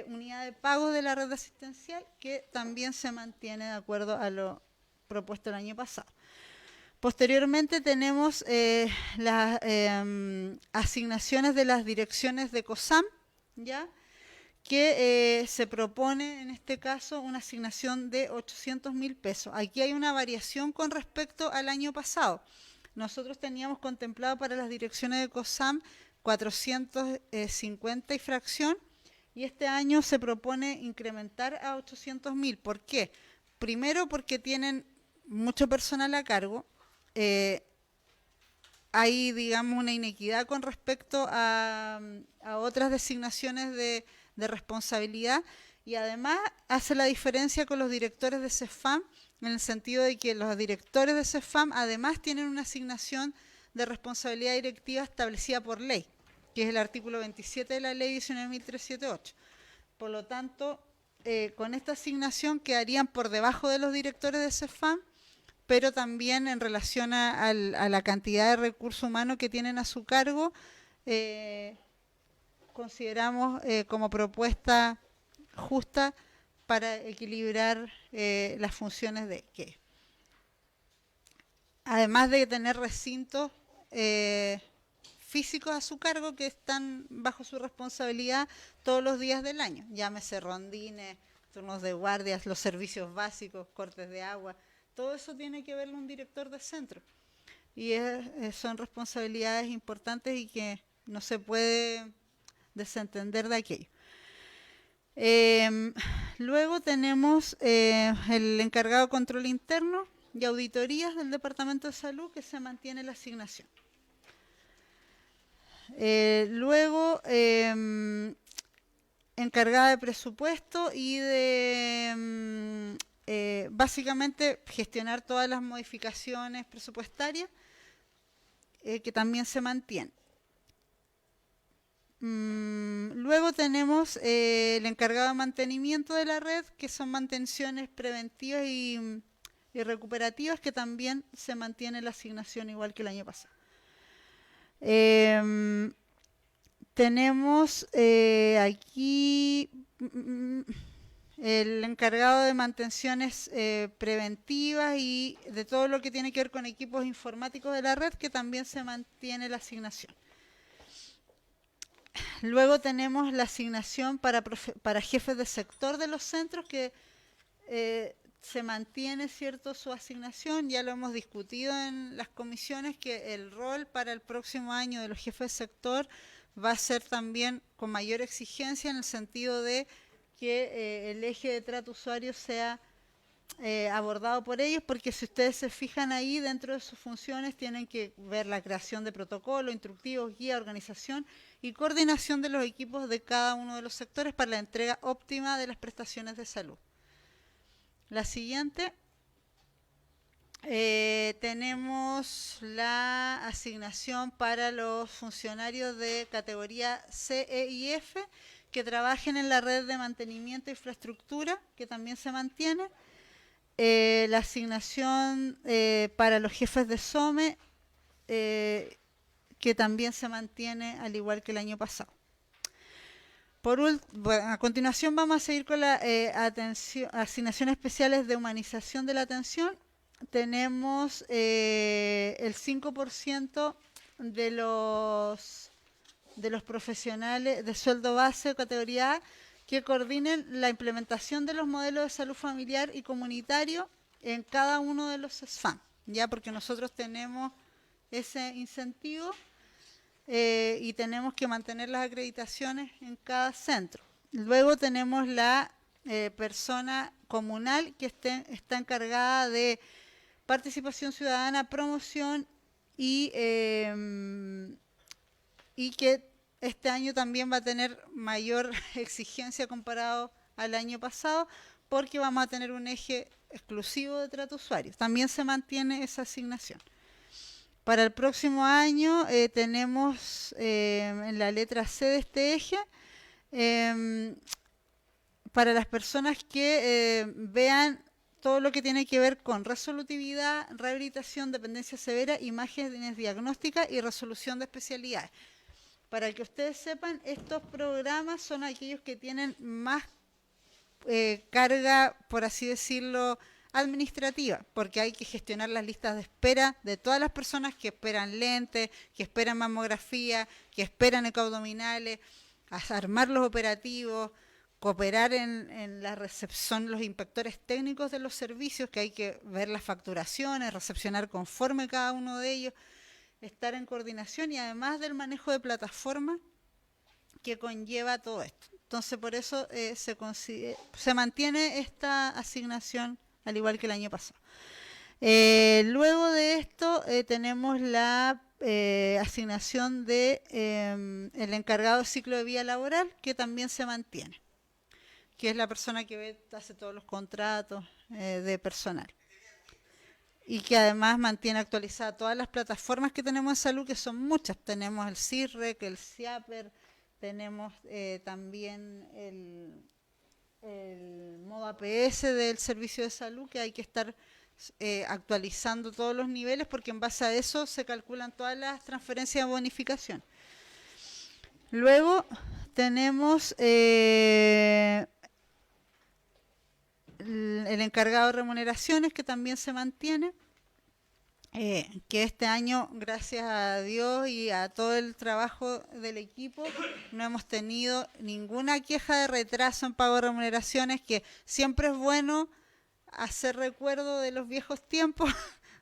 unidad de pago de la red asistencial, que también se mantiene de acuerdo a lo propuesto el año pasado. Posteriormente tenemos las asignaciones de las direcciones de COSAM, ¿ya? Que se propone en este caso una asignación de 800.000 pesos. Aquí hay una variación con respecto al año pasado. Nosotros teníamos contemplado para las direcciones de COSAM 450 y fracción, y este año se propone incrementar a 800.000. ¿Por qué? Primero porque tienen mucho personal a cargo, hay, digamos, una inequidad con respecto a otras designaciones de responsabilidad, y además hace la diferencia con los directores de CEFAM, en el sentido de que los directores de CEFAM además tienen una asignación de responsabilidad directiva establecida por ley, que es el artículo 27 de la ley 19.378. Por lo tanto, con esta asignación quedarían por debajo de los directores de CEFAM, pero también en relación a la cantidad de recursos humanos que tienen a su cargo, consideramos como propuesta justa para equilibrar las funciones de que, además de tener recintos físicos a su cargo que están bajo su responsabilidad todos los días del año, llámese rondines, turnos de guardias, los servicios básicos, cortes de agua, todo eso tiene que verlo un director de centro. Y son responsabilidades importantes y que no se puede desentender de aquello. Luego tenemos el encargado de control interno y auditorías del Departamento de Salud, que se mantiene la asignación. Luego, encargada de presupuesto y de básicamente gestionar todas las modificaciones presupuestarias, que también se mantiene. Luego tenemos el encargado de mantenimiento de la red, que son mantenciones preventivas y recuperativas, que también se mantiene la asignación igual que el año pasado. Tenemos aquí el encargado de mantenciones preventivas y de todo lo que tiene que ver con equipos informáticos de la red, que también se mantiene la asignación. Luego tenemos la asignación para jefes de sector de los centros, que se mantiene, ¿cierto?, su asignación. Ya lo hemos discutido en las comisiones, que el rol para el próximo año de los jefes de sector va a ser también con mayor exigencia, en el sentido de que el eje de trato usuario sea abordado por ellos, porque si ustedes se fijan ahí, dentro de sus funciones tienen que ver la creación de protocolos, instructivos, guía, organización y coordinación de los equipos de cada uno de los sectores para la entrega óptima de las prestaciones de salud. La siguiente, tenemos la asignación para los funcionarios de categoría C, E y F que trabajen en la red de mantenimiento e infraestructura, que también se mantiene. La asignación para los jefes de SOME, que también se mantiene al igual que el año pasado. A continuación vamos a seguir con la asignaciones especiales de humanización de la atención. Tenemos el 5% de los profesionales de sueldo base o categoría A que coordinen la implementación de los modelos de salud familiar y comunitario en cada uno de los SFAM, ya, porque nosotros tenemos ese incentivo y tenemos que mantener las acreditaciones en cada centro. Luego tenemos la persona comunal que está encargada de participación ciudadana, promoción y que este año también va a tener mayor exigencia comparado al año pasado, porque vamos a tener un eje exclusivo de trato usuario. También se mantiene esa asignación. Para el próximo año tenemos en la letra C de este eje, para las personas que vean todo lo que tiene que ver con resolutividad, rehabilitación, dependencia severa, imágenes diagnósticas y resolución de especialidades. Para que ustedes sepan, estos programas son aquellos que tienen más carga, por así decirlo, administrativa, porque hay que gestionar las listas de espera de todas las personas que esperan lentes, que esperan mamografía, que esperan ecoabdominales, armar los operativos, cooperar en la recepción, los inspectores técnicos de los servicios, que hay que ver las facturaciones, recepcionar conforme cada uno de ellos, estar en coordinación y además del manejo de plataforma que conlleva todo esto. Entonces, por eso se mantiene esta asignación al igual que el año pasado. Luego de esto tenemos la asignación de el encargado de ciclo de vida laboral, que también se mantiene, que es la persona que hace todos los contratos de personal. Y que además mantiene actualizadas todas las plataformas que tenemos en salud, que son muchas. Tenemos el CIRREC, el CIAPER, tenemos también el modo APS del servicio de salud, que hay que estar actualizando todos los niveles, porque en base a eso se calculan todas las transferencias de bonificación. Luego tenemos el encargado de remuneraciones, que también se mantiene, que este año, gracias a Dios y a todo el trabajo del equipo, no hemos tenido ninguna queja de retraso en pago de remuneraciones, que siempre es bueno hacer recuerdo de los viejos tiempos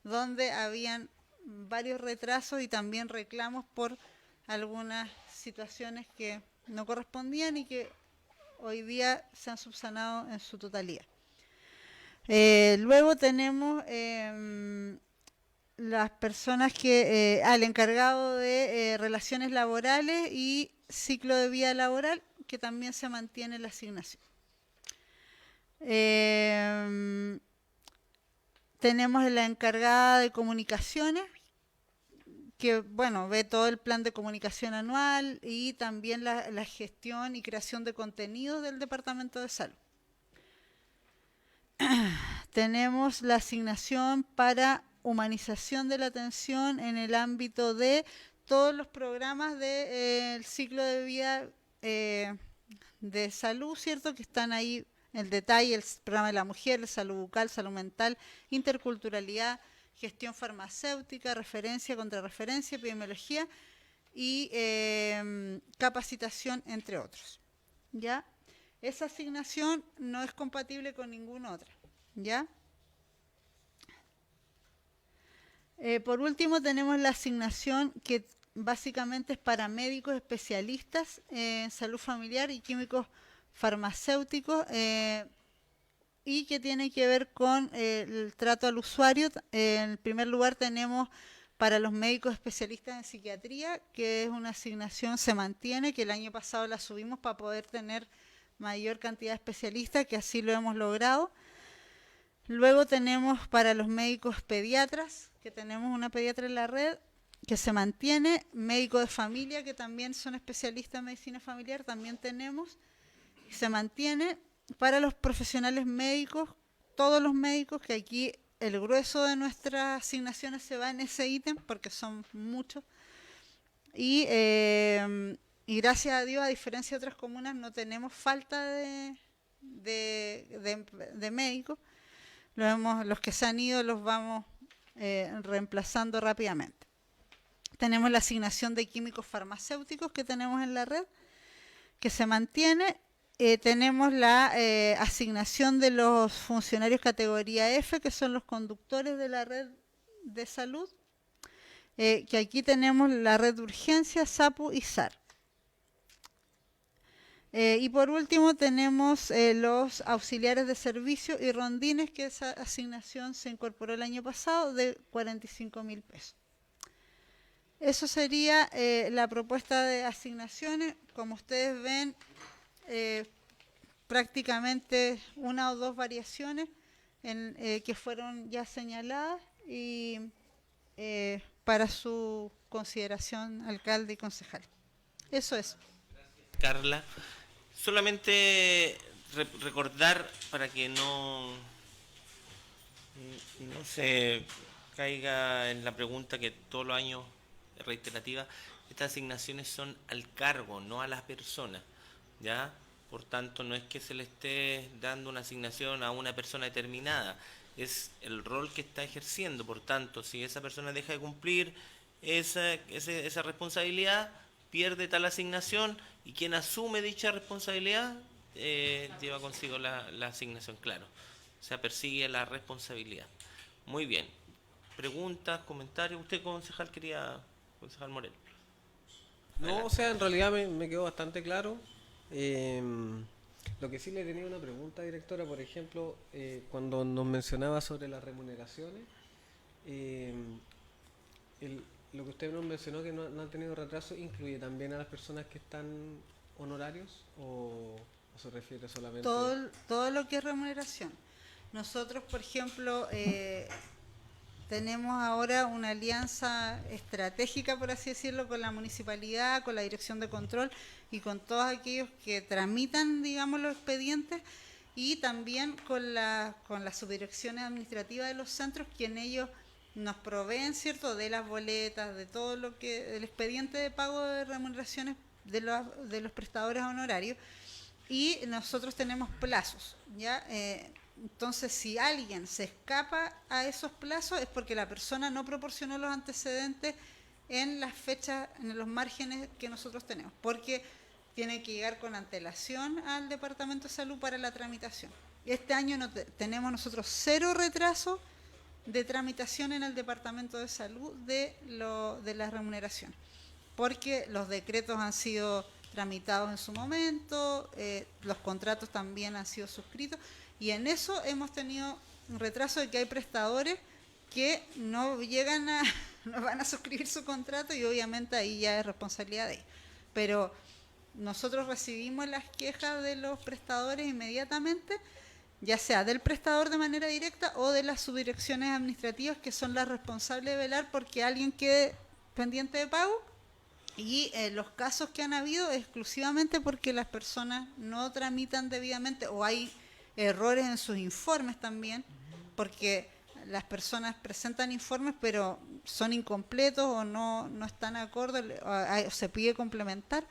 donde habían varios retrasos y también reclamos por algunas situaciones que no correspondían y que hoy día se han subsanado en su totalidad. Luego tenemos las personas que, al encargado de relaciones laborales y ciclo de vida laboral, que también se mantiene la asignación. Tenemos la encargada de comunicaciones, que bueno, ve todo el plan de comunicación anual y también la gestión y creación de contenidos del Departamento de Salud. Tenemos la asignación para humanización de la atención en el ámbito de todos los programas del ciclo de vida de salud, ¿cierto? Que están ahí en detalle: el programa de la mujer, salud bucal, salud mental, interculturalidad, gestión farmacéutica, referencia, contrarreferencia, epidemiología y capacitación, entre otros. ¿Ya? Esa asignación no es compatible con ninguna otra. ¿Ya? Por último, tenemos la asignación que básicamente es para médicos especialistas en salud familiar y químicos farmacéuticos, y que tiene que ver con el trato al usuario. En primer lugar tenemos para los médicos especialistas en psiquiatría, que es una asignación, se mantiene, que el año pasado la subimos para poder tener mayor cantidad de especialistas, que así lo hemos logrado. Luego tenemos para los médicos pediatras, que tenemos una pediatra en la red, que se mantiene. Médicos de familia, que también son especialistas en medicina familiar, también tenemos, y se mantiene. Para los profesionales médicos, todos los médicos, que aquí el grueso de nuestras asignaciones se va en ese ítem, porque son muchos. Y gracias a Dios, a diferencia de otras comunas, no tenemos falta de médicos. Los que se han ido los vamos reemplazando rápidamente. Tenemos la asignación de químicos farmacéuticos que tenemos en la red, que se mantiene. Tenemos la asignación de los funcionarios categoría F, que son los conductores de la red de salud, que aquí tenemos la red de urgencia, SAPU y SAR. Y por último tenemos los auxiliares de servicio y rondines, que esa asignación se incorporó el año pasado, de 45.000 pesos. Eso sería la propuesta de asignaciones. Como ustedes ven, prácticamente una o dos variaciones que fueron ya señaladas y para su consideración, alcalde y concejal. Eso es. Carla, solamente recordar para que no se caiga en la pregunta que todos los años es reiterativa: estas asignaciones son al cargo, no a las personas, ¿ya? Por tanto, no es que se le esté dando una asignación a una persona determinada, es el rol que está ejerciendo. Por tanto, si esa persona deja de cumplir esa responsabilidad, pierde tal asignación, y quien asume dicha responsabilidad lleva consigo la asignación, claro. O sea, persigue la responsabilidad. Muy bien. ¿Preguntas, comentarios? Usted, concejal Morel. No, o sea, en realidad me quedó bastante claro. Lo que sí le tenía una pregunta, directora, por ejemplo, cuando nos mencionaba sobre las remuneraciones, lo que usted nos mencionó, que no han tenido retraso, ¿incluye también a las personas que están honorarios o se refiere solamente? Todo lo que es remuneración. Nosotros, por ejemplo, tenemos ahora una alianza estratégica, por así decirlo, con la municipalidad, con la dirección de control y con todos aquellos que tramitan, digamos, los expedientes, y también con las subdirecciones administrativas de los centros, quien ellos nos proveen, ¿cierto?, de las boletas, de todo lo que, el expediente de pago de remuneraciones de los prestadores honorarios, y nosotros tenemos plazos, ¿ya? Entonces, si alguien se escapa a esos plazos es porque la persona no proporcionó los antecedentes en las fechas, en los márgenes que nosotros tenemos, porque tiene que llegar con antelación al Departamento de Salud para la tramitación. Este año tenemos nosotros 0 retraso de tramitación en el Departamento de Salud de las remuneraciones, porque los decretos han sido tramitados en su momento, los contratos también han sido suscritos, y en eso hemos tenido un retraso de que hay prestadores que no llegan no van a suscribir su contrato, y obviamente ahí ya es responsabilidad de ellos. Pero nosotros recibimos las quejas de los prestadores inmediatamente, ya sea del prestador de manera directa o de las subdirecciones administrativas, que son las responsables de velar porque alguien quede pendiente de pago, y los casos que han habido exclusivamente porque las personas no tramitan debidamente o hay errores en sus informes también, porque las personas presentan informes pero son incompletos o no están acorde, o se pide complementar,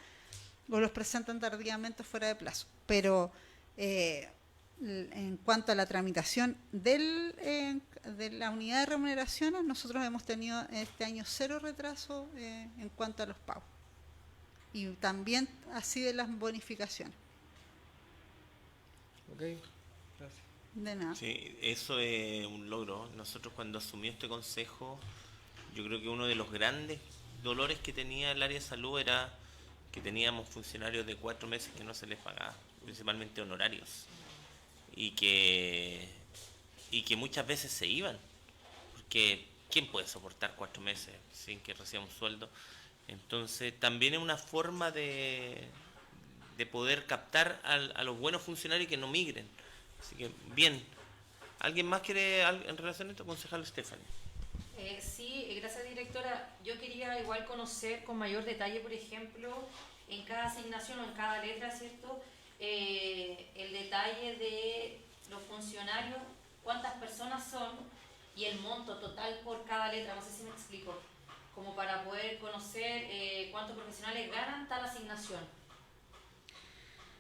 o los presentan tardíamente fuera de plazo. Pero en cuanto a la tramitación de la unidad de remuneraciones, nosotros hemos tenido este año 0 retraso en cuanto a los pagos. Y también así de las bonificaciones. Ok, gracias. De nada. Sí, eso es un logro. Nosotros cuando asumió este consejo, yo creo que uno de los grandes dolores que tenía el área de salud era que teníamos funcionarios de 4 meses que no se les pagaba, principalmente honorarios, y que muchas veces se iban, porque ¿quién puede soportar 4 meses sin que reciba un sueldo? Entonces también es una forma de poder captar a los buenos funcionarios y que no migren. Así que, bien. ¿Alguien más quiere en relación a esto? Concejal Stephanie. Sí, gracias, directora. Yo quería igual conocer con mayor detalle, por ejemplo, en cada asignación o en cada letra, ¿cierto? El detalle de los funcionarios, cuántas personas son y el monto total por cada letra. No sé si me explico. Como para poder conocer cuántos profesionales ganan tal asignación.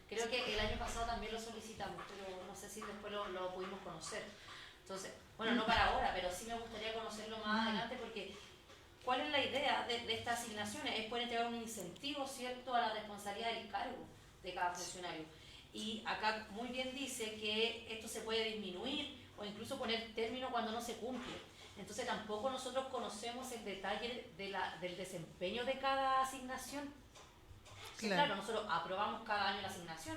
Creo que el año pasado también lo solicitamos, pero no sé si después lo pudimos conocer. Entonces, bueno, no para ahora, pero sí me gustaría conocerlo más adelante, porque ¿cuál es la idea de estas asignaciones? Es poder entregar un incentivo, ¿cierto?, a la responsabilidad del cargo de cada funcionario. Y acá muy bien dice que esto se puede disminuir o incluso poner término cuando no se cumple. Entonces tampoco nosotros conocemos el detalle del desempeño de cada asignación. Claro, nosotros aprobamos cada año la asignación,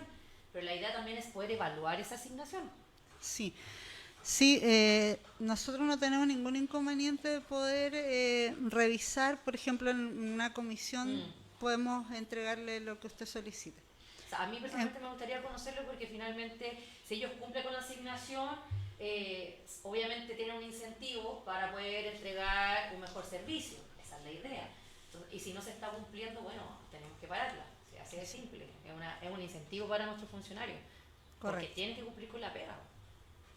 pero la idea también es poder evaluar esa asignación. Sí, nosotros no tenemos ningún inconveniente de poder revisar, por ejemplo, en una comisión podemos entregarle lo que usted solicite. O sea, a mí personalmente me gustaría conocerlo porque finalmente, si ellos cumplen con la asignación, obviamente tienen un incentivo para poder entregar un mejor servicio. Esa es la idea. Entonces, y si no se está cumpliendo, bueno, tenemos que pararla. O sea, así de simple. Es un incentivo para nuestros funcionarios. Correcto. Porque tienen que cumplir con la pega.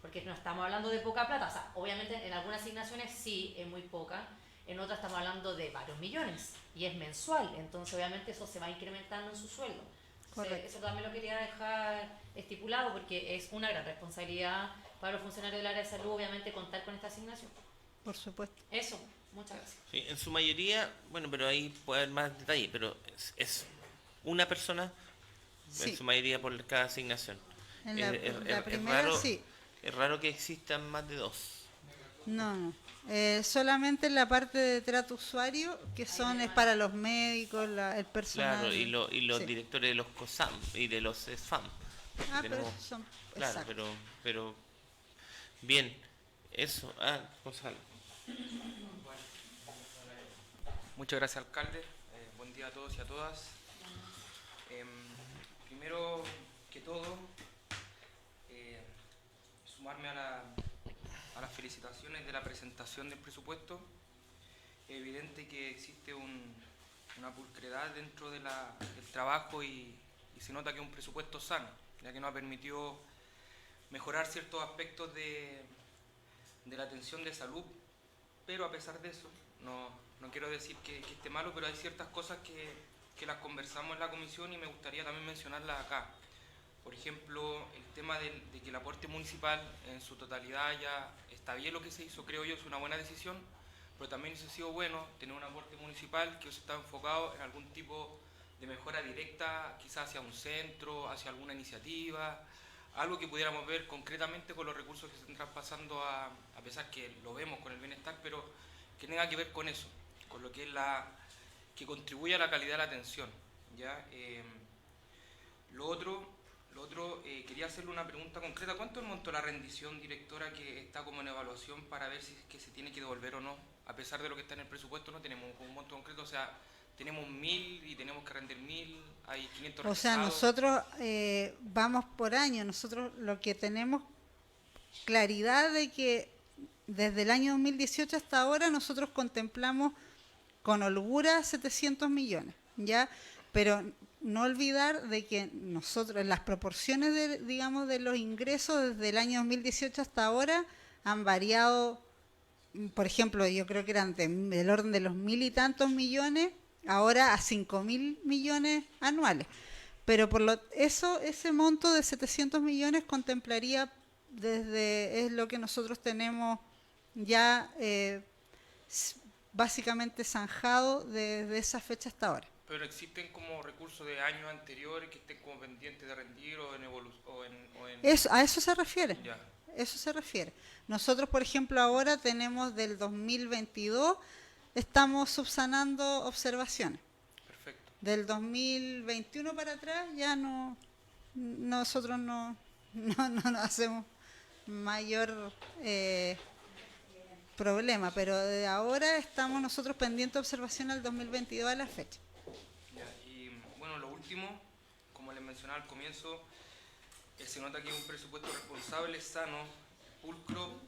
Porque no estamos hablando de poca plata. O sea, obviamente en algunas asignaciones sí es muy poca. En otras estamos hablando de varios millones. Y es mensual. Entonces, obviamente, eso se va incrementando en su sueldo. Entonces, eso también lo quería dejar estipulado porque es una gran responsabilidad para los funcionarios del área de salud, obviamente, contar con esta asignación. Por supuesto. Eso. Muchas gracias. Sí, en su mayoría, bueno, pero ahí puede haber más detalle, pero es una persona, sí, en su mayoría por cada asignación. En la primera, raro, sí. Es raro que existan más de 2. No. Solamente en la parte de trato usuario, que es para los médicos, el personal. Claro, y los sí, directores de los COSAM y de los SFAM. Pero son... Claro, pero bien, eso. Gonzalo. Muchas gracias, alcalde. Buen día a todos y a todas. Primero que todo, sumarme a las felicitaciones de la presentación del presupuesto. Es evidente que existe una pulcredad dentro del trabajo y se nota que es un presupuesto sano, ya que nos ha permitido mejorar ciertos aspectos de la atención de salud, pero a pesar de eso, no quiero decir que esté malo, pero hay ciertas cosas que las conversamos en la comisión y me gustaría también mencionarlas acá. Por ejemplo, el tema de que el aporte municipal en su totalidad ya está bien lo que se hizo, creo yo, es una buena decisión, pero también hubiese sido bueno tener un aporte municipal que está enfocado en algún tipo de mejora directa, quizás hacia un centro, hacia alguna iniciativa, algo que pudiéramos ver concretamente con los recursos que se están traspasando, a pesar que lo vemos con el bienestar, pero que tenga que ver con eso, con lo que es que contribuye a la calidad de la atención, ¿ya? Lo otro, quería hacerle una pregunta concreta. ¿Cuánto es el monto de la rendición, directora, que está como en evaluación para ver si es que se tiene que devolver o no? A pesar de lo que está en el presupuesto, no tenemos un monto concreto, o sea, tenemos 1.000 y tenemos que rendir 1.000, hay 500 O sea, rechazados. nosotros vamos por año, nosotros lo que tenemos claridad de que desde el año 2018 hasta ahora nosotros contemplamos con holgura 700 millones, ¿ya? Pero no olvidar de que nosotros, las proporciones de los ingresos desde el año 2018 hasta ahora han variado, por ejemplo, yo creo que eran del orden de los 1.000 y tantos millones, ahora a 5.000 millones anuales. Pero ese monto de 700 millones contemplaría es lo que nosotros tenemos ya básicamente zanjado desde esa fecha hasta ahora. Pero existen como recursos de años anteriores que estén como pendientes de rendir o en evolución. A eso se refiere. Ya. Eso se refiere. Nosotros, por ejemplo, ahora tenemos del 2022, estamos subsanando observaciones. Perfecto. Del 2021 para atrás ya nosotros no hacemos mayor problema, pero de ahora estamos nosotros pendientes de observación al 2022 a la fecha. Ya, y bueno, lo último, como les mencionaba al comienzo, se nota que es un presupuesto responsable, sano, pulcro,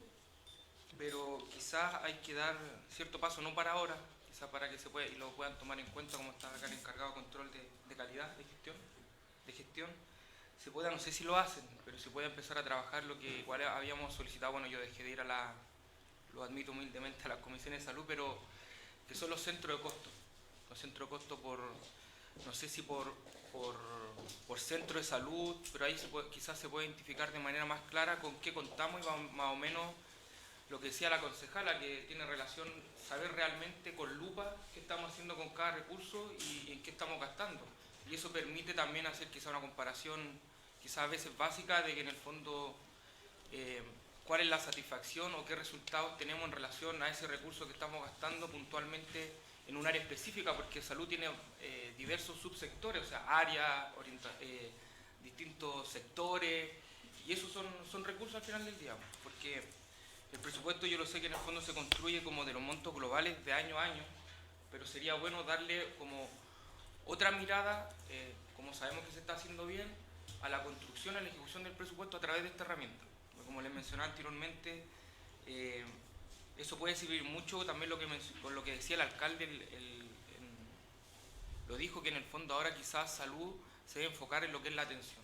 pero quizás hay que dar cierto paso, no para ahora, quizás para que se pueda y lo puedan tomar en cuenta, como está acá el encargado de control de calidad, de gestión, se pueda, no sé si lo hacen, pero se puede empezar a trabajar lo que igual habíamos solicitado. Bueno, yo dejé de ir lo admito humildemente, a las comisiones de salud, pero que son los centros de costo. Los centros de costo no sé si por centro de salud, pero ahí quizás se puede identificar de manera más clara con qué contamos y más o menos lo que decía la concejala, que tiene relación, saber realmente con lupa qué estamos haciendo con cada recurso y en qué estamos gastando. Y eso permite también hacer quizás una comparación, quizás a veces básica, de que en el fondo cuál es la satisfacción o qué resultados tenemos en relación a ese recurso que estamos gastando puntualmente en un área específica, porque salud tiene diversos subsectores, o sea, áreas, distintos sectores, y esos son recursos al final del día, porque el presupuesto, yo lo sé que en el fondo se construye como de los montos globales de año a año, pero sería bueno darle como otra mirada, como sabemos que se está haciendo bien, a la construcción, a la ejecución del presupuesto a través de esta herramienta. Como les mencionaba anteriormente, eso puede servir mucho también con lo que decía el alcalde, lo dijo, que en el fondo ahora quizás salud se debe enfocar en lo que es la atención.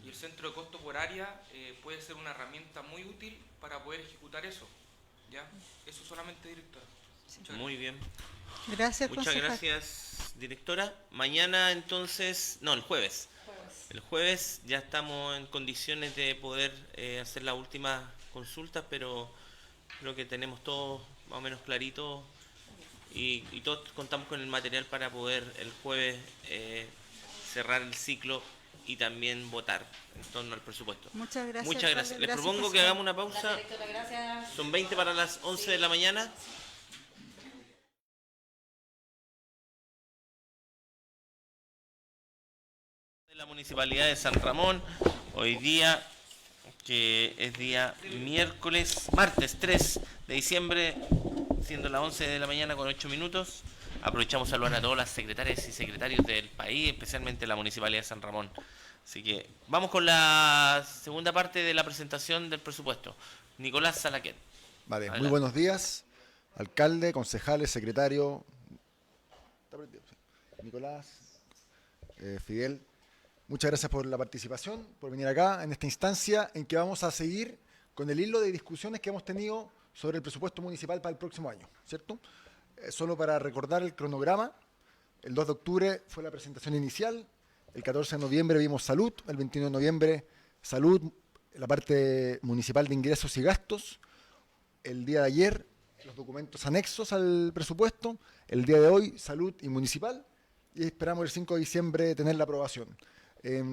Y el centro de costo por área puede ser una herramienta muy útil para poder ejecutar eso. ¿Ya? Eso solamente, directora. Muy bien. Gracias, Muchas concejal. gracias, directora. Mañana entonces, no, el jueves. El jueves ya estamos en condiciones de poder hacer las últimas consultas, pero creo que tenemos todo más o menos clarito y todos contamos con el material para poder el jueves cerrar el ciclo y también votar en torno al presupuesto. Muchas gracias. Muchas gracias. Les Gracias, propongo que concejal. hagamos una pausa. Gracias, directora, gracias. Son 20 para las 11 de la mañana. De la Municipalidad de San Ramón, hoy día, que es día martes 3 de diciembre, siendo las 11 de la mañana con 8 minutos. Aprovechamos a saludar a todas las secretarias y secretarios del país, especialmente la Municipalidad de San Ramón. Así que vamos con la segunda parte de la presentación del presupuesto. Nicolás Salaquet. Vale, Adelante. muy buenos días, alcalde, concejales, secretario. ¿Está prendido? Sí. Nicolás, Fidel. Muchas gracias por la participación, por venir acá en esta instancia en que vamos a seguir con el hilo de discusiones que hemos tenido sobre el presupuesto municipal para el próximo año, ¿cierto? Solo para recordar el cronograma, el 2 de octubre fue la presentación inicial, el 14 de noviembre vimos salud, el 21 de noviembre salud, la parte municipal de ingresos y gastos, el día de ayer los documentos anexos al presupuesto, el día de hoy salud y municipal, y esperamos el 5 de diciembre tener la aprobación.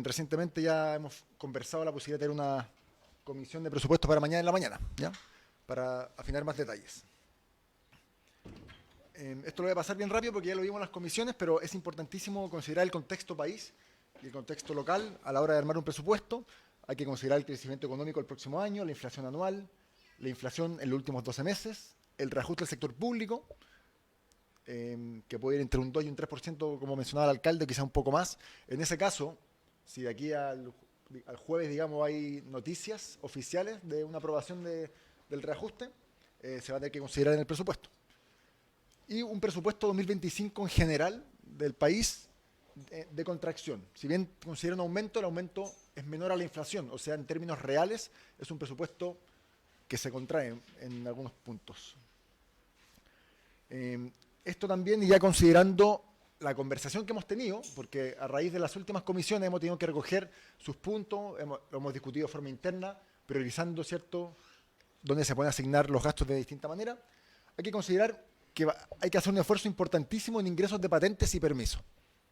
Recientemente ya hemos conversado la posibilidad de tener una comisión de presupuesto para mañana en la mañana, ¿ya? Para afinar más detalles. Esto lo voy a pasar bien rápido porque ya lo vimos en las comisiones, pero es importantísimo considerar el contexto país y el contexto local a la hora de armar un presupuesto. Hay que considerar el crecimiento económico del próximo año, la inflación anual, la inflación en los últimos 12 meses, el reajuste del sector público, que puede ir entre un 2 y un 3%, como mencionaba el alcalde, quizá un poco más. En ese caso, si de aquí al jueves, digamos, hay noticias oficiales de una aprobación del reajuste, se va a tener que considerar en el presupuesto. Y un presupuesto 2025 en general del país de contracción. Si bien considera un aumento, el aumento es menor a la inflación, o sea, en términos reales, es un presupuesto que se contrae en algunos puntos. Esto también, y ya considerando la conversación que hemos tenido, porque a raíz de las últimas comisiones hemos tenido que recoger sus puntos, lo hemos discutido de forma interna, priorizando, ¿cierto?, dónde se pueden asignar los gastos de distinta manera. Hay que considerar que hay que hacer un esfuerzo importantísimo en ingresos de patentes y permisos.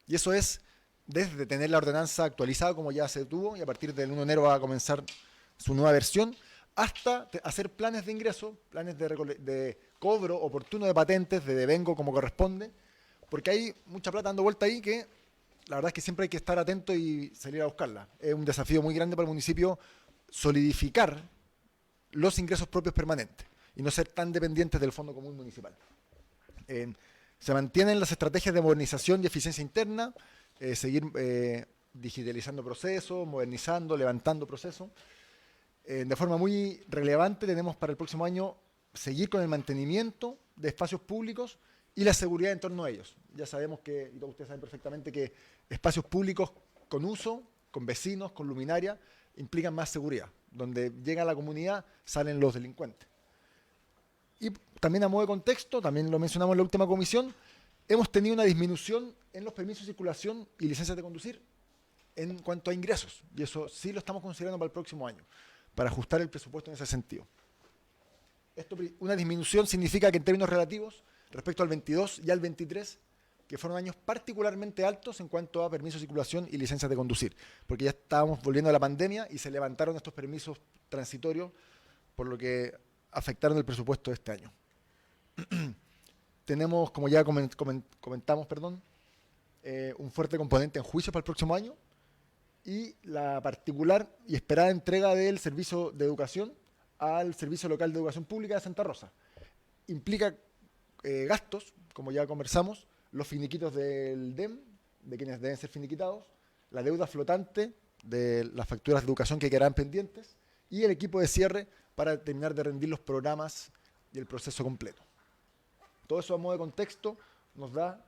Y eso es desde tener la ordenanza actualizada, como ya se tuvo, y a partir del 1 de enero va a comenzar su nueva versión, hasta hacer planes de ingreso, planes de cobro oportuno de patentes, de devengo como corresponde, porque hay mucha plata dando vuelta ahí que la verdad es que siempre hay que estar atento y salir a buscarla. Es un desafío muy grande para el municipio solidificar los ingresos propios permanentes y no ser tan dependientes del Fondo Común Municipal. Se mantienen las estrategias de modernización y eficiencia interna, seguir digitalizando procesos, modernizando, levantando procesos. De forma muy relevante tenemos para el próximo año seguir con el mantenimiento de espacios públicos y la seguridad en torno a ellos. Ya sabemos que, y todos ustedes saben perfectamente, que espacios públicos con uso, con vecinos, con luminaria, implican más seguridad. Donde llega la comunidad, salen los delincuentes. Y también a modo de contexto, también lo mencionamos en la última comisión, hemos tenido una disminución en los permisos de circulación y licencias de conducir en cuanto a ingresos. Y eso sí lo estamos considerando para el próximo año, para ajustar el presupuesto en ese sentido. Una disminución significa que en términos relativos, respecto al 22 y al 23, que fueron años particularmente altos en cuanto a permisos de circulación y licencias de conducir, porque ya estábamos volviendo a la pandemia y se levantaron estos permisos transitorios, por lo que afectaron el presupuesto de este año. Tenemos, como ya comentamos, un fuerte componente en juicio para el próximo año y la particular y esperada entrega del servicio de educación al Servicio Local de Educación Pública de Santa Rosa. Implica gastos, como ya conversamos, los finiquitos del DEM, de quienes deben ser finiquitados, la deuda flotante de las facturas de educación que quedarán pendientes y el equipo de cierre para terminar de rendir los programas y el proceso completo. Todo eso a modo de contexto nos da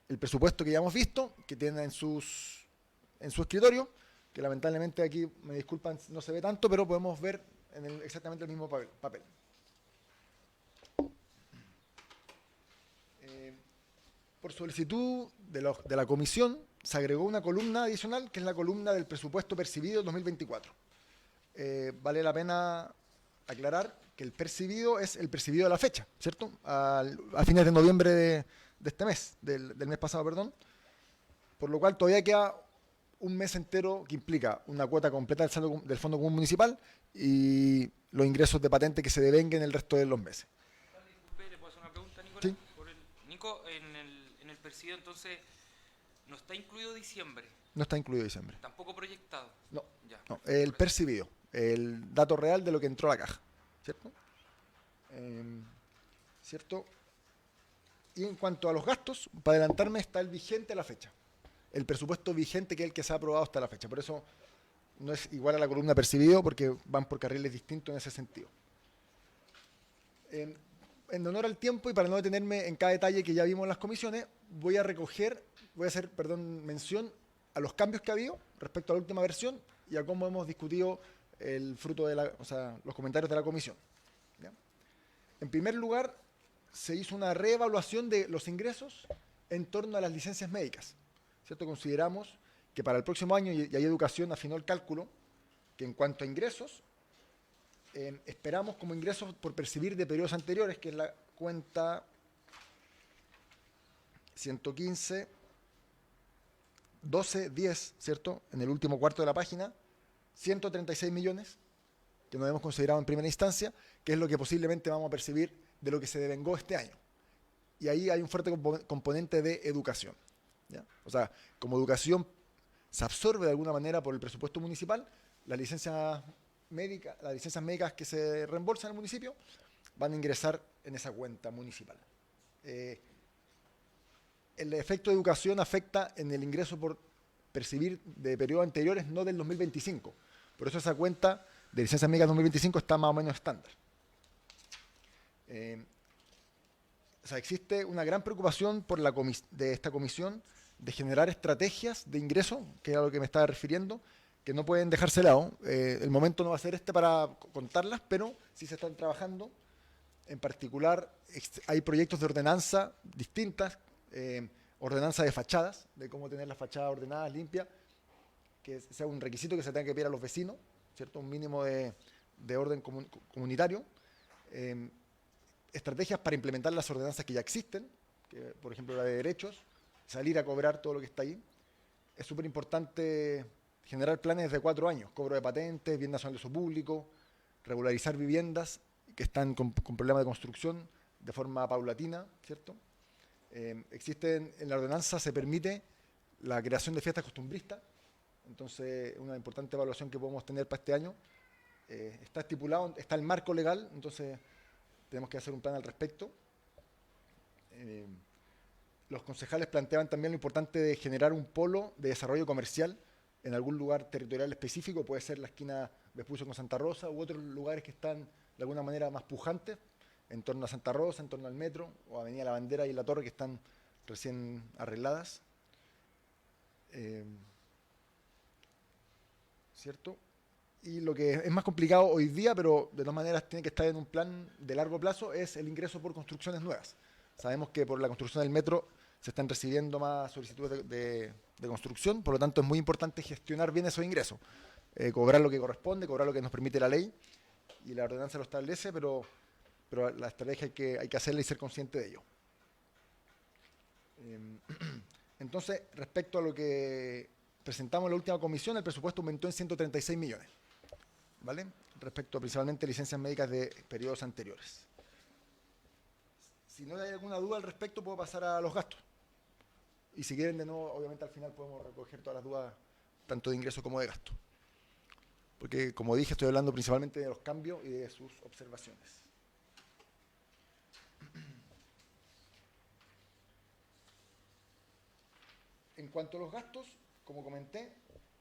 el presupuesto que ya hemos visto, que tiene en su escritorio, que lamentablemente aquí, me disculpan, no se ve tanto, pero podemos ver en exactamente el mismo papel. Por solicitud de la comisión, se agregó una columna adicional, que es la columna del presupuesto percibido 2024. Vale la pena aclarar que el percibido es el percibido a la fecha, ¿cierto? A fines de noviembre de este mes, del mes pasado, perdón. Por lo cual todavía queda un mes entero que implica una cuota completa del saldo del Fondo Común Municipal y los ingresos de patente que se devenguen el resto de los meses. Disculpe, ¿le puedo hacer una pregunta, Nicolás? Sí. Nico, en el percibido, entonces, ¿no está incluido diciembre? No está incluido diciembre. ¿Tampoco proyectado? No, Ya. no, el percibido, el dato real de lo que entró a la caja, ¿cierto? ¿Cierto? Y en cuanto a los gastos, para adelantarme, está el vigente a la fecha. El presupuesto vigente, que es el que se ha aprobado hasta la fecha. Por eso no es igual a la columna percibido, porque van por carriles distintos en ese sentido. En honor al tiempo y para no detenerme en cada detalle que ya vimos en las comisiones, voy a hacer mención a los cambios que ha habido respecto a la última versión y a cómo hemos discutido el fruto de los comentarios de la comisión. ¿Ya? En primer lugar, se hizo una reevaluación de los ingresos en torno a las licencias médicas. ¿Cierto? Consideramos que para el próximo año, y ahí Educación afinó el cálculo, que en cuanto a ingresos, esperamos como ingresos por percibir de periodos anteriores, que es la cuenta 115, 12, 10, ¿cierto? En el último cuarto de la página, 136 millones, que no hemos considerado en primera instancia, que es lo que posiblemente vamos a percibir de lo que se devengó este año. Y ahí hay un fuerte componente de educación. ¿Ya? O sea, como educación se absorbe de alguna manera por el presupuesto municipal, las licencias médicas que se reembolsan al municipio van a ingresar en esa cuenta municipal. El efecto de educación afecta en el ingreso por percibir de periodos anteriores, no del 2025. Por eso esa cuenta de licencias médicas 2025 está más o menos estándar. O sea, existe una gran preocupación por de esta comisión de generar estrategias de ingreso, que es a lo que me estaba refiriendo, que no pueden dejarse de lado. El momento no va a ser para contarlas, pero sí se están trabajando. En particular, hay proyectos de ordenanza distintas, ordenanza de fachadas, de cómo tener las fachadas ordenadas, limpias, que sea un requisito que se tenga que pedir a los vecinos, ¿cierto? Un mínimo de orden comunitario. Estrategias para implementar las ordenanzas que ya existen, que, por ejemplo la de derechos, salir a cobrar todo lo que está ahí. Es súper importante generar planes de 4 años, cobro de patentes, bien nacional de uso público, regularizar viviendas que están con problemas de construcción de forma paulatina, ¿cierto? En la ordenanza se permite la creación de fiestas costumbristas, entonces una importante evaluación que podemos tener para este año. Está estipulado, está el marco legal, entonces tenemos que hacer un plan al respecto. Los concejales planteaban también lo importante de generar un polo de desarrollo comercial en algún lugar territorial específico, puede ser la esquina Vespucio con Santa Rosa u otros lugares que están de alguna manera más pujantes, en torno a Santa Rosa, en torno al metro, o Avenida La Bandera y La Torre, que están recién arregladas. ¿Cierto? Y lo que es más complicado hoy día, pero de todas maneras tiene que estar en un plan de largo plazo, es el ingreso por construcciones nuevas. Sabemos que por la construcción del metro se están recibiendo más solicitudes de construcción, por lo tanto es muy importante gestionar bien esos ingresos, cobrar lo que corresponde, cobrar lo que nos permite la ley, y la ordenanza lo establece, pero la estrategia hay que hacerla y ser consciente de ello. Entonces, respecto a lo que presentamos en la última comisión, el presupuesto aumentó en 136 millones, ¿vale? Respecto principalmente a licencias médicas de periodos anteriores. Si no hay alguna duda al respecto, puedo pasar a los gastos. Y si quieren, de nuevo, obviamente al final podemos recoger todas las dudas, tanto de ingreso como de gasto. Porque, como dije, estoy hablando principalmente de los cambios y de sus observaciones. En cuanto a los gastos, como comenté,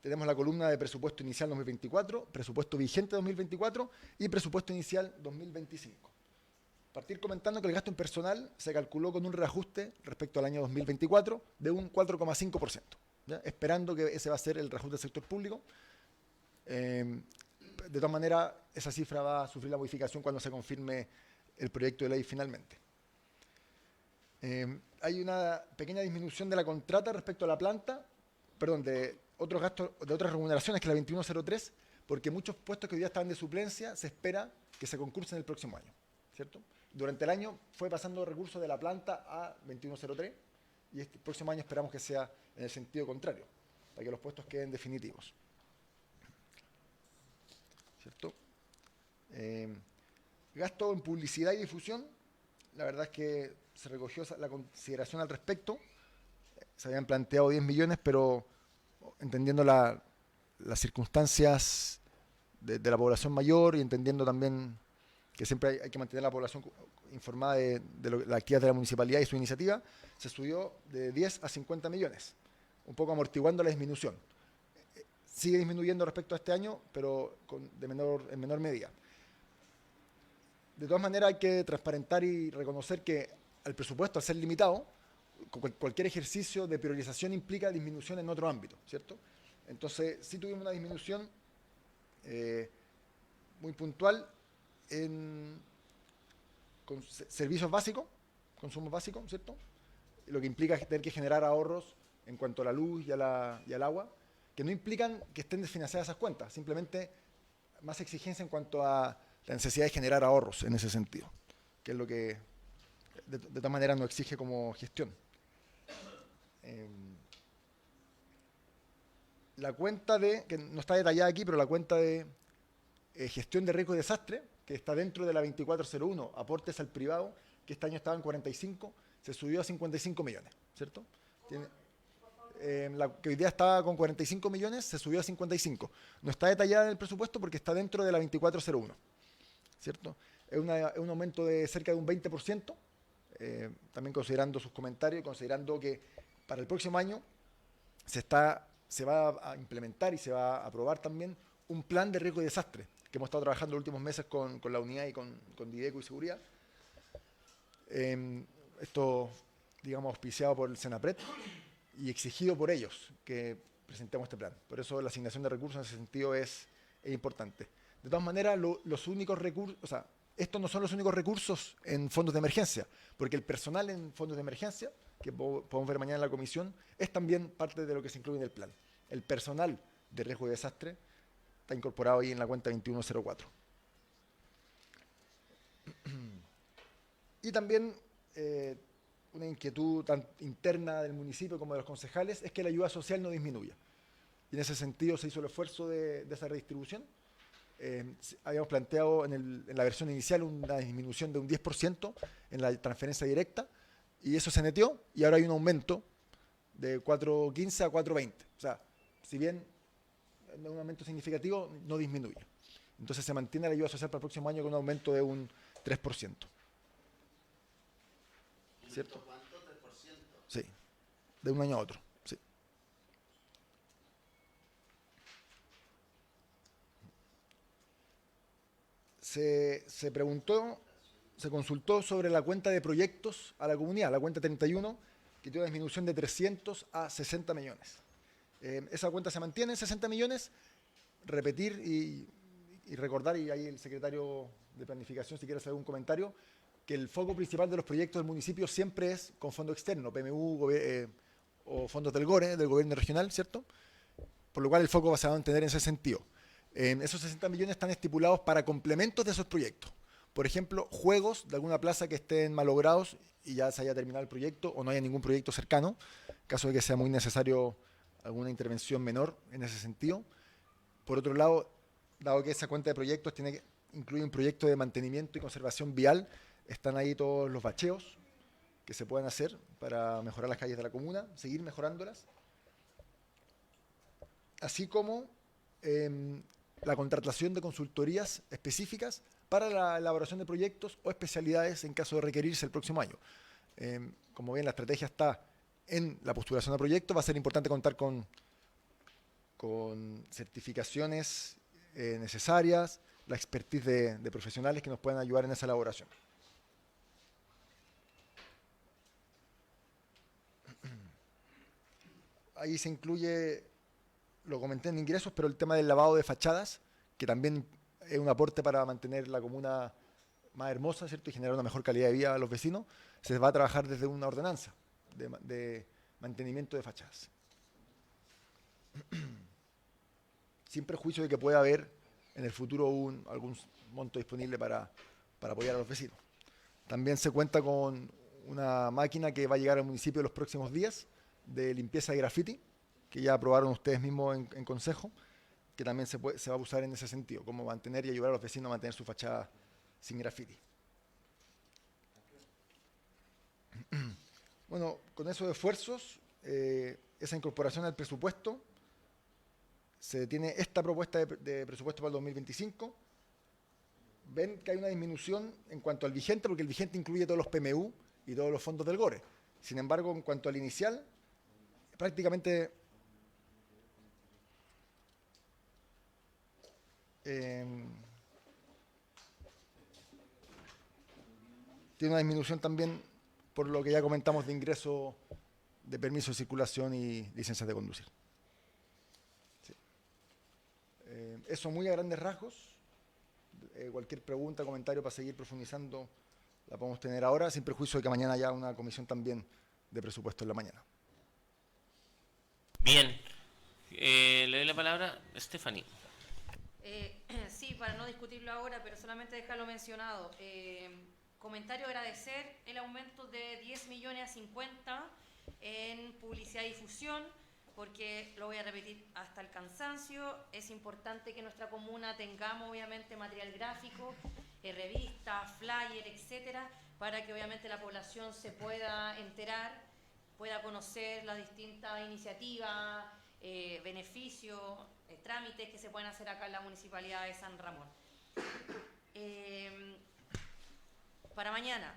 tenemos la columna de presupuesto inicial 2024, presupuesto vigente 2024 y presupuesto inicial 2025. Partir comentando que el gasto en personal se calculó con un reajuste respecto al año 2024 de un 4,5%, esperando que ese va a ser el reajuste del sector público. De todas maneras, esa cifra va a sufrir la modificación cuando se confirme el proyecto de ley finalmente. Hay una pequeña disminución de la contrata respecto a la planta, de otros gastos, de otras remuneraciones que la 2103, porque muchos puestos que hoy día estaban de suplencia se espera que se concursen el próximo año, ¿cierto? Durante el año fue pasando recursos de la planta a 2103 y este próximo año esperamos que sea en el sentido contrario, para que los puestos queden definitivos, ¿cierto? Gasto en publicidad y difusión, la verdad es que se recogió la consideración al respecto. Se habían planteado 10 millones, pero entendiendo las circunstancias de la población mayor y entendiendo también que siempre hay que mantener a la población informada de la actividad de la municipalidad y su iniciativa, se subió de 10 a 50 millones, un poco amortiguando la disminución. Sigue disminuyendo respecto a este año, pero en menor medida. De todas maneras, hay que transparentar y reconocer que el presupuesto, al ser limitado, cualquier ejercicio de priorización implica disminución en otro ámbito, ¿cierto? Entonces, sí tuvimos una disminución muy puntual en servicios básicos, consumos básicos, ¿cierto? Lo que implica tener que generar ahorros en cuanto a la luz y al agua, que no implican que estén desfinanciadas esas cuentas, simplemente más exigencia en cuanto a la necesidad de generar ahorros en ese sentido, que es lo que de todas maneras nos exige como gestión. La cuenta que no está detallada aquí, pero la cuenta de gestión de riesgo y desastre, que está dentro de la 2401, aportes al privado, que este año estaba en 45, se subió a 55 millones, ¿cierto? La que hoy día estaba con 45 millones, se subió a 55. No está detallada en el presupuesto porque está dentro de la 2401, ¿cierto? Es un aumento de cerca de un 20%, también considerando sus comentarios y considerando que para el próximo año se va a implementar y se va a aprobar también un plan de riesgo y desastre que hemos estado trabajando los últimos meses con la unidad y con Dideco y Seguridad. Esto, digamos, auspiciado por el Senapred y exigido por ellos que presentemos este plan. Por eso la asignación de recursos en ese sentido es importante. De todas maneras, los únicos recursos, o sea, estos no son los únicos recursos en fondos de emergencia, porque el personal en fondos de emergencia, que podemos ver mañana en la comisión, es también parte de lo que se incluye en el plan. El personal de riesgo y desastre está incorporado ahí en la cuenta 2104. Y también una inquietud tan interna del municipio como de los concejales es que la ayuda social no disminuya. Y en ese sentido se hizo el esfuerzo de esa redistribución. Habíamos planteado en la versión inicial una disminución de un 10% en la transferencia directa, y eso se neteó, y ahora hay un aumento de 4.15 a 4.20. O sea, si bien es un aumento significativo, no disminuye. Entonces se mantiene la ayuda social para el próximo año con un aumento de un 3%. ¿Cierto? ¿Cuánto? 3%. Sí, de un año a otro. Sí. Se preguntó, se consultó sobre la cuenta de proyectos a la comunidad, la cuenta 31, que tiene una disminución de 300 a 60 millones. Esa cuenta se mantiene en 60 millones. Repetir y recordar, y ahí el secretario de Planificación, si quiere hacer algún comentario, que el foco principal de los proyectos del municipio siempre es con fondo externo, PMU o fondos del GORE, del gobierno regional, ¿cierto? Por lo cual el foco se va a mantener en ese sentido. Esos 60 millones están estipulados para complementos de esos proyectos. Por ejemplo, juegos de alguna plaza que estén malogrados y ya se haya terminado el proyecto o no haya ningún proyecto cercano, en caso de que sea muy necesario alguna intervención menor en ese sentido. Por otro lado, dado que esa cuenta de proyectos incluye un proyecto de mantenimiento y conservación vial, están ahí todos los bacheos que se pueden hacer para mejorar las calles de la comuna, seguir mejorándolas, así como la contratación de consultorías específicas para la elaboración de proyectos o especialidades en caso de requerirse el próximo año. Como bien la estrategia está en la postulación de proyectos, va a ser importante contar con certificaciones necesarias, la expertise de profesionales que nos puedan ayudar en esa elaboración. Ahí se incluye, lo comenté en ingresos, pero el tema del lavado de fachadas, que también es un aporte para mantener la comuna más hermosa, ¿cierto? Y generar una mejor calidad de vida a los vecinos, se va a trabajar desde una ordenanza de mantenimiento de fachadas. Sin perjuicio de que pueda haber en el futuro algún monto disponible para apoyar a los vecinos. También se cuenta con una máquina que va a llegar al municipio en los próximos días de limpieza de grafiti, que ya aprobaron ustedes mismos en consejo, que también se va a usar en ese sentido, como mantener y ayudar a los vecinos a mantener su fachada sin grafiti. Bueno, con esos esfuerzos, esa incorporación al presupuesto, se detiene esta propuesta de presupuesto para el 2025. Ven que hay una disminución en cuanto al vigente, porque el vigente incluye todos los PMU y todos los fondos del GORE. Sin embargo, en cuanto al inicial, prácticamente tiene una disminución también por lo que ya comentamos de ingreso de permiso de circulación y licencias de conducir. Sí. Eso muy a grandes rasgos. Cualquier pregunta, comentario para seguir profundizando la podemos tener ahora, sin perjuicio de que mañana haya una comisión también de presupuesto en la mañana. Bien. Le doy la palabra a Stephanie. Sí, para no discutirlo ahora, pero solamente dejarlo mencionado. Comentario, agradecer el aumento de 10 millones a 50 en publicidad y difusión, porque lo voy a repetir hasta el cansancio. Es importante que en nuestra comuna tengamos obviamente material gráfico, revistas, flyer, etcétera, para que obviamente la población se pueda enterar, pueda conocer las distintas iniciativas, beneficios, trámites que se pueden hacer acá en la Municipalidad de San Ramón. Para mañana,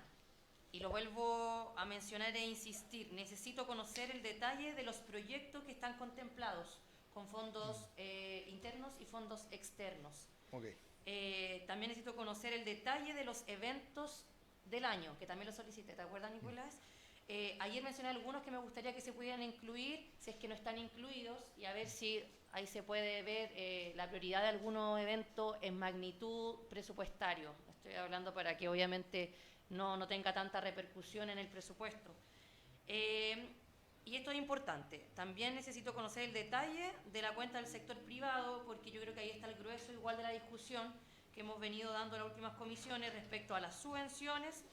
y lo vuelvo a mencionar e insistir, necesito conocer el detalle de los proyectos que están contemplados con fondos internos y fondos externos. Okay. También necesito conocer el detalle de los eventos del año, que también lo solicité, ¿te acuerdas, Nicolás? Ayer mencioné algunos que me gustaría que se pudieran incluir, si es que no están incluidos, y a ver si ahí se puede ver la prioridad de algunos eventos en magnitud presupuestario. Estoy hablando para que obviamente no tenga tanta repercusión en el presupuesto. Y esto es importante. También necesito conocer el detalle de la cuenta del sector privado, porque yo creo que ahí está el grueso igual de la discusión que hemos venido dando en las últimas comisiones respecto a las subvenciones,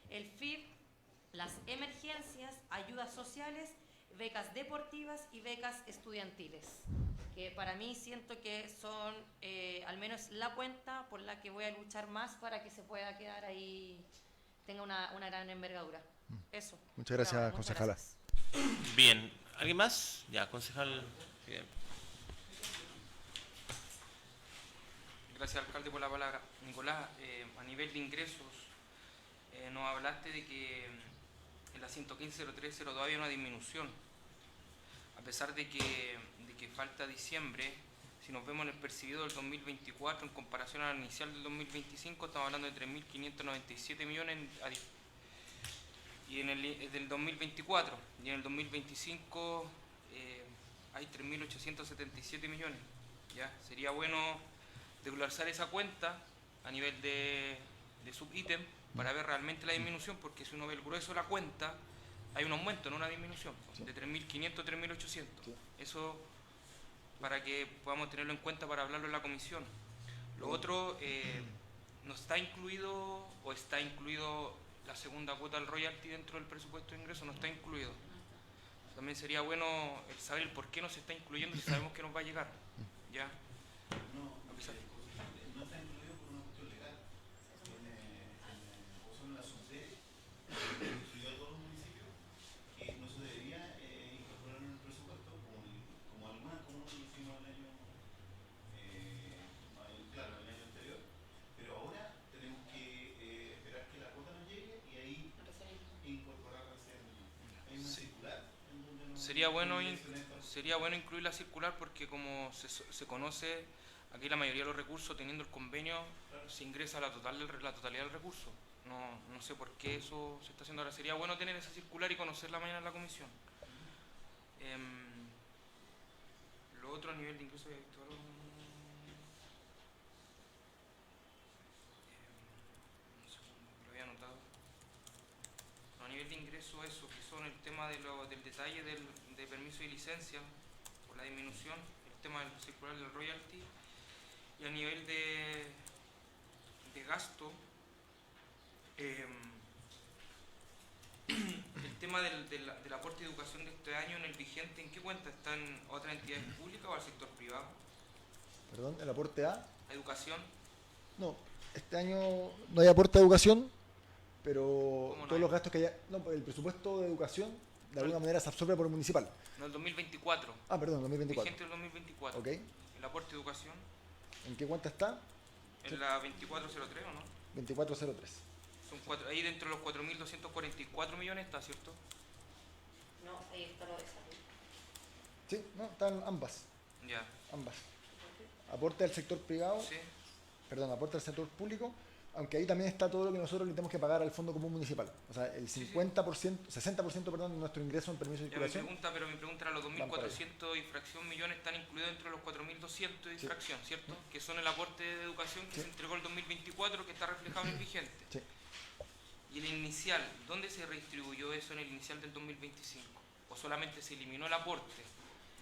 el FIP, las emergencias, ayudas sociales, becas deportivas y becas estudiantiles, que para mí siento que son al menos la cuenta por la que voy a luchar más para que se pueda quedar ahí, tenga una gran envergadura. Eso. Muchas gracias, Muchas concejala. gracias. Bien. ¿Alguien más? Ya, concejal. Bien. Gracias, alcalde, por la palabra. Nicolás, a nivel de ingresos, nos hablaste de que en la 115.030 había una disminución. A pesar de que falta diciembre, si nos vemos en el percibido del 2024 en comparación al inicial del 2025, estamos hablando de 3.597 millones y en el del 2024, y en el 2025 hay 3.877 millones. ¿Ya? Sería bueno desglosar esa cuenta a nivel de subítem para ver realmente la disminución, porque si uno ve el grueso de la cuenta, hay un aumento, no una disminución, sí, de 3.500 a 3.800. Sí. Eso para que podamos tenerlo en cuenta para hablarlo en la comisión. Lo otro, no está incluido, o está incluido la segunda cuota del royalty dentro del presupuesto de ingresos, no está incluido. También sería bueno saber el por qué no se está incluyendo si sabemos que nos va a llegar. ¿Ya? A pesar- No está incluido por una cuestión legal. En la SUNDE incluyó a todos los municipios que no se debería incorporar en el presupuesto, como algunas comunas lo hicimos el año, claro, el año anterior. Pero ahora tenemos que esperar que la cuota nos llegue y ahí incorporar recién. Hay una circular en donde nos sería bueno incluir la circular, porque como se conoce, aquí la mayoría de los recursos, teniendo el convenio, se ingresa la totalidad del recurso. No sé por qué eso se está haciendo ahora. Sería bueno tener esa circular y conocerla mañana en la comisión. Lo otro a nivel de ingresos lo había anotado. No, a nivel de ingresos, eso, que son el tema del detalle de permiso y licencia, por la disminución, el tema del circular del royalty, y a nivel de gasto, el tema del aporte de educación de este año en el vigente, ¿en qué cuenta? ¿Está en otras entidades públicas o al sector privado? Perdón, el aporte A. ¿A educación? No, este año no hay aporte a educación, pero ¿Cómo no todos hay? los gastos que haya. No, pues el presupuesto de educación de alguna manera se absorbe por el municipal. No, el 2024. Ah, perdón, 2024. Vigente del 2024. Ok. El aporte de educación, ¿En qué cuenta está? en la 2403, ¿o no? 2403. Son ahí dentro de los 4.244 millones está, ¿cierto? No, ahí está lo de salud. Sí, no, están ambas. Ya. Ambas. Aporte al sector privado, Sí. perdón, aporte al sector público, aunque ahí también está todo lo que nosotros le tenemos que pagar al Fondo Común Municipal. O sea, el 50%, 60%, perdón, de nuestro ingreso en permiso de Ya mi circulación. pregunta era, los Van para 2.400 y fracción millones están incluidos dentro de los 4.200 y fracción, ¿cierto? Que son el aporte de educación que Sí. se entregó el 2024, que está reflejado en el vigente. Sí. ¿Y el inicial? ¿Dónde se redistribuyó eso en el inicial del 2025? ¿O solamente se eliminó el aporte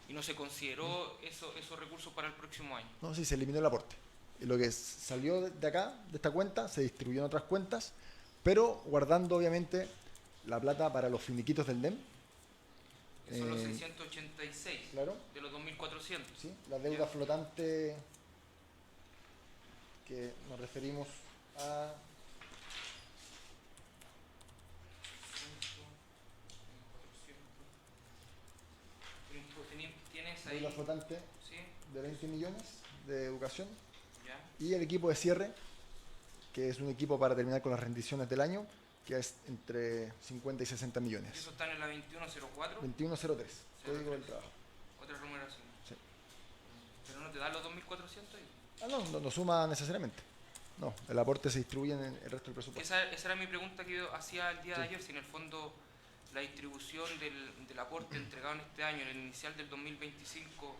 y no se consideró esos recursos para el próximo año? No, sí, se eliminó el aporte. Y lo que salió de acá, de esta cuenta, se distribuyó en otras cuentas, pero guardando obviamente la plata para los finiquitos del DEM. Que son los 686 Claro. de los 2.400. ¿Sí? La deuda flotante que nos referimos a... ¿Tienes ahí? Deuda flotante Sí, de 20 millones de educación. ya. Y el equipo de cierre, que es un equipo para terminar con las rendiciones del año, que es entre 50 y 60 millones. Eso está en la 2104, 2103, Código del Trabajo. otra remuneración. Sí. Pero no te dan los 2.400 ahí. No suma necesariamente. No, el aporte se distribuye en el resto del presupuesto. Esa era mi pregunta que yo hacía el día de ayer, si en el fondo la distribución del aporte entregado en este año, en el inicial del 2025,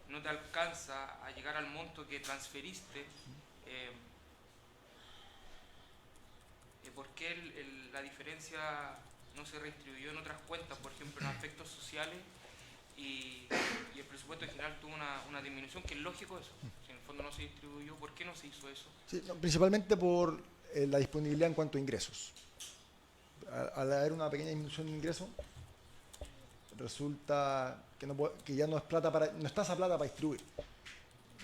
no te alcanza a llegar al monto que transferiste. ¿Por qué la diferencia no se redistribuyó en otras cuentas, por ejemplo en aspectos sociales, y el presupuesto en general tuvo una disminución, que es lógico eso? Si en el fondo no se distribuyó, ¿por qué no se hizo eso? Sí, no, principalmente por la disponibilidad en cuanto a ingresos. Al haber una pequeña disminución de ingresos, resulta que ya no está esa plata para distribuir.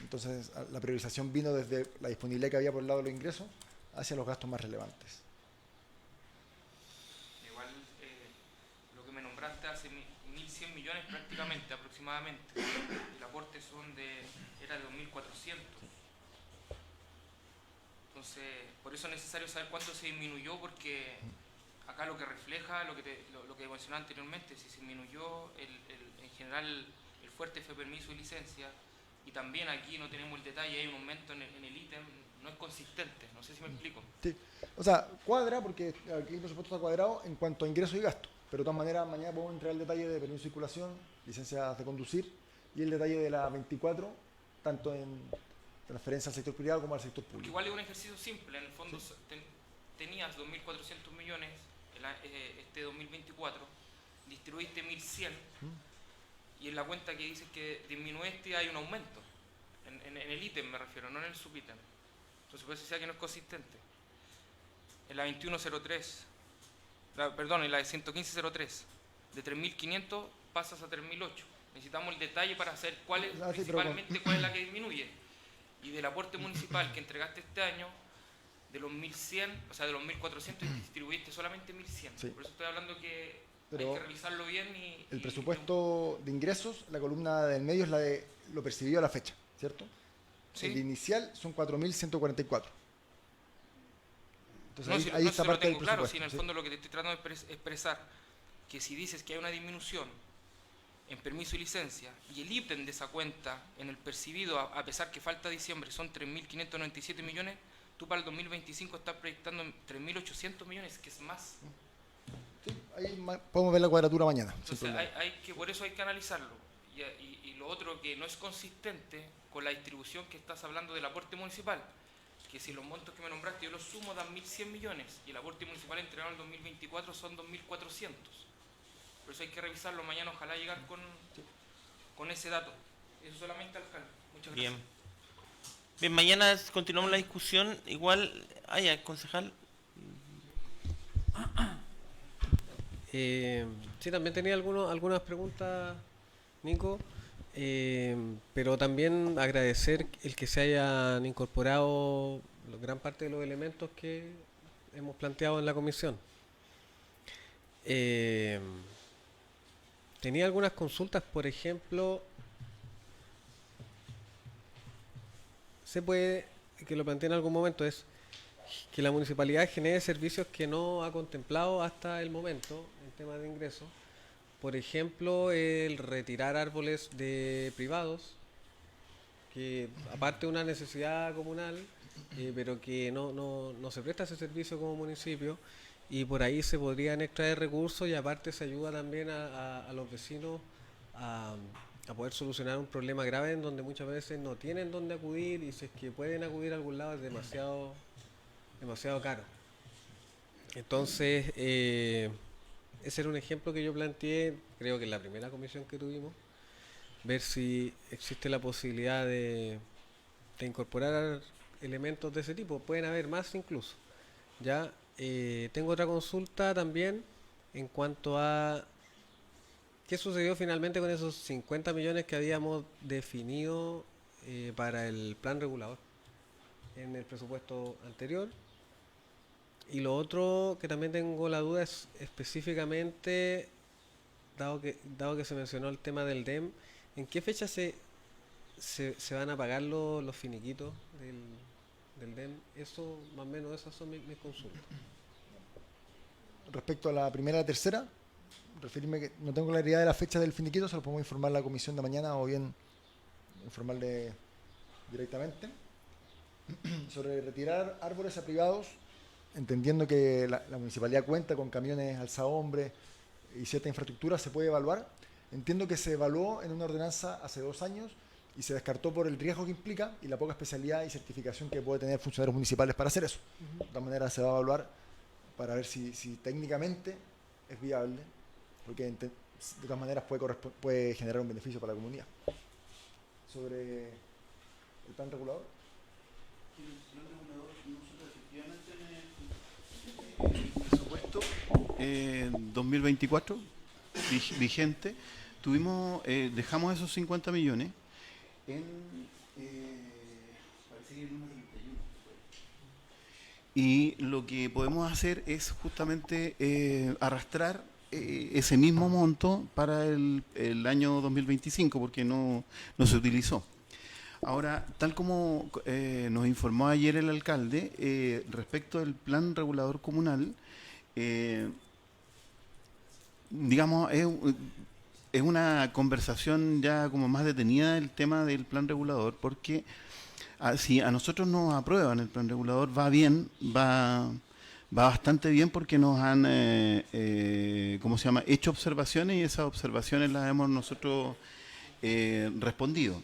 Entonces la priorización vino desde la disponibilidad que había por el lado de los ingresos hacia los gastos más relevantes. Igual lo que me nombraste hace 1.100 millones prácticamente, aproximadamente. El aporte era de 2.400. Entonces, por eso es necesario saber cuánto se disminuyó, porque acá lo que refleja lo que mencionaba anteriormente, si se disminuyó en general el fuerte fue permiso y licencia, y también aquí no tenemos el detalle, hay un aumento en el ítem, no es consistente, no sé si me explico. Sí. O sea, cuadra, porque aquí el presupuesto está cuadrado en cuanto a ingresos y gastos, pero de todas maneras mañana podemos entregar el detalle de permiso de circulación, licencias de conducir, y el detalle de la 24, tanto en transferencia al sector privado como al sector Porque público. igual es un ejercicio simple, en el fondo tenías 2.400 millones este 2024, distribuiste 1.100, y en la cuenta que dices que disminuiste hay un aumento, en el ítem me refiero, no en el subítem. Entonces puede ser que no es consistente. En la 2103, en la de 11503, de 3.500 pasas a 3.008. Necesitamos el detalle para saber principalmente cuál es la que disminuye. Y del aporte municipal que entregaste este año, de los 1.100, o sea, de los 1.400 distribuiste solamente 1.100. Sí. Por eso estoy hablando que Pero hay que revisarlo bien el presupuesto de ingresos, la columna del medio es la de lo percibido a la fecha, ¿cierto? ¿Sí? El inicial son 4.144. Entonces No, ahí no está se lo parte del tengo claro, presupuesto. si en el ¿sí? fondo lo que te estoy tratando de expresar, que si dices que hay una disminución en permiso y licencia, y el ítem de esa cuenta en el percibido, a pesar que falta diciembre, son 3.597 millones, tú para el 2025 estás proyectando 3.800 millones, que es más. Sí, ahí podemos ver la cuadratura mañana. sin Entonces problema. por eso hay que analizarlo. Y lo otro que no es consistente con la distribución que estás hablando del aporte municipal, que si los montos que me nombraste yo los sumo dan 1.100 millones y el aporte municipal entregado en el 2024 son 2.400. Por eso hay que revisarlo mañana, ojalá llegar con ese dato. Eso solamente, alcalde. Muchas gracias. Bien, mañana continuamos la discusión. Igual, concejal. Sí, también tenía algunas preguntas, Nico, pero también agradecer el que se hayan incorporado gran parte de los elementos que hemos planteado en la comisión. Tenía algunas consultas, por ejemplo, se puede, que lo planteé en algún momento, es que la municipalidad genere servicios que no ha contemplado hasta el momento en temas de ingresos. Por ejemplo, el retirar árboles de privados, que aparte de una necesidad comunal, pero que no se presta ese servicio como municipio, y por ahí se podrían extraer recursos, y aparte se ayuda también a los vecinos a poder solucionar un problema grave en donde muchas veces no tienen dónde acudir, y si es que pueden acudir a algún lado es demasiado caro. Entonces, ese era un ejemplo que yo planteé, creo que en la primera comisión que tuvimos, ver si existe la posibilidad de incorporar elementos de ese tipo. Pueden haber más incluso. Ya tengo otra consulta también en cuanto a qué sucedió finalmente con esos 50 millones que habíamos definido para el plan regulador en el presupuesto anterior. Y lo otro que también tengo la duda es específicamente, dado que se mencionó el tema del DEM, ¿en qué fecha se van a pagar los finiquitos del DEM? Eso, más o menos, esas son mis consultas. Respecto a la primera y la tercera, referirme que no tengo claridad de la fecha del finiquito, se lo podemos informar a la comisión de mañana o bien informarle directamente. Sobre retirar árboles a privados, entendiendo que la municipalidad cuenta con camiones alzahombres y cierta infraestructura, se puede evaluar. Entiendo que se evaluó en una ordenanza hace 2 años y se descartó por el riesgo que implica y la poca especialidad y certificación que puede tener funcionarios municipales para hacer eso. De todas maneras se va a evaluar para ver si técnicamente es viable, porque de todas maneras puede generar un beneficio para la comunidad. Sobre el plan regulador. El presupuesto 2024 vigente, dejamos esos 50 millones en parece que el número 31. Y lo que podemos hacer es justamente arrastrar ese mismo monto para el año 2025, porque no se utilizó. Ahora, tal como nos informó ayer el alcalde, respecto del plan regulador comunal, digamos, es una conversación ya como más detenida el tema del plan regulador, porque si a nosotros nos aprueban el plan regulador, va bien, va bastante bien, porque nos han hecho observaciones, y esas observaciones las hemos nosotros respondido.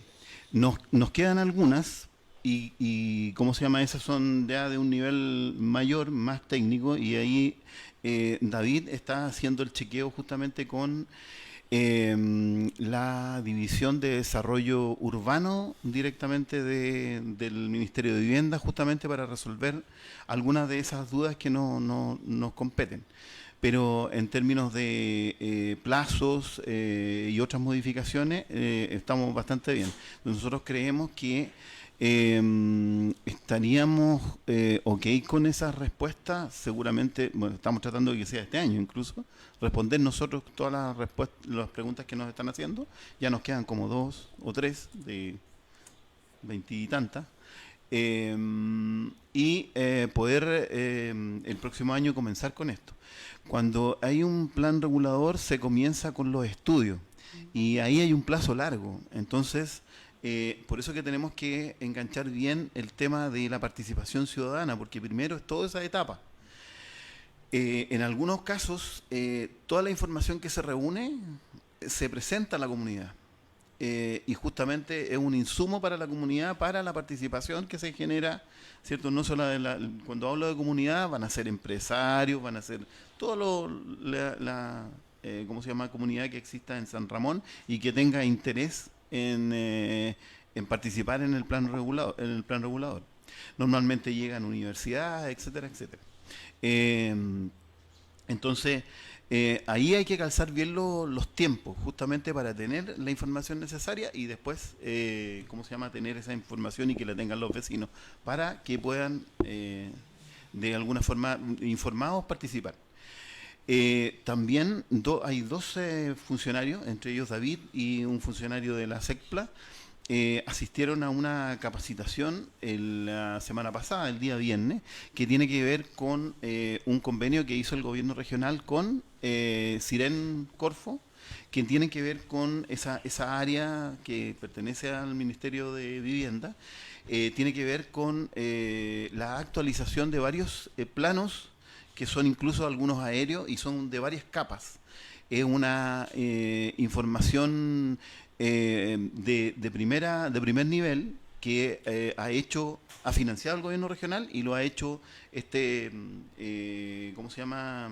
Nos quedan algunas y esas son ya de un nivel mayor, más técnico, y ahí David está haciendo el chequeo justamente con la División de Desarrollo Urbano directamente del Ministerio de Vivienda, justamente para resolver algunas de esas dudas que nos competen. Pero en términos de plazos y otras modificaciones, estamos bastante bien. Nosotros creemos que estaríamos ok con esa respuesta. Seguramente, bueno, estamos tratando de que sea este año incluso, responder nosotros todas las preguntas que nos están haciendo. Ya nos quedan como 2 o 3 de 20 y tantas. Poder el próximo año comenzar con esto. Cuando hay un plan regulador, se comienza con los estudios y ahí hay un plazo largo. Entonces, por eso que tenemos que enganchar bien el tema de la participación ciudadana, porque primero es toda esa etapa. En algunos casos, toda la información que se reúne se presenta a la comunidad. Y justamente es un insumo para la comunidad, para la participación que se genera, ¿cierto? No solo cuando hablo de comunidad, van a ser empresarios, van a ser todo la comunidad que exista en San Ramón y que tenga interés en participar en el plan regulador. Normalmente llegan universidades, etcétera, etcétera. Entonces, ahí hay que calzar bien los tiempos, justamente para tener la información necesaria y después, tener esa información y que la tengan los vecinos, para que puedan, de alguna forma, informados, participar. También hay 12 funcionarios, entre ellos David y un funcionario de la SECPLA, asistieron a una capacitación la semana pasada, el día viernes, que tiene que ver con un convenio que hizo el gobierno regional con Siren Corfo, que tiene que ver con esa área que pertenece al Ministerio de Vivienda, tiene que ver con la actualización de varios planos, que son incluso algunos aéreos y son de varias capas. Es una información de primer nivel que ha financiado el gobierno regional y lo ha hecho ¿cómo se llama?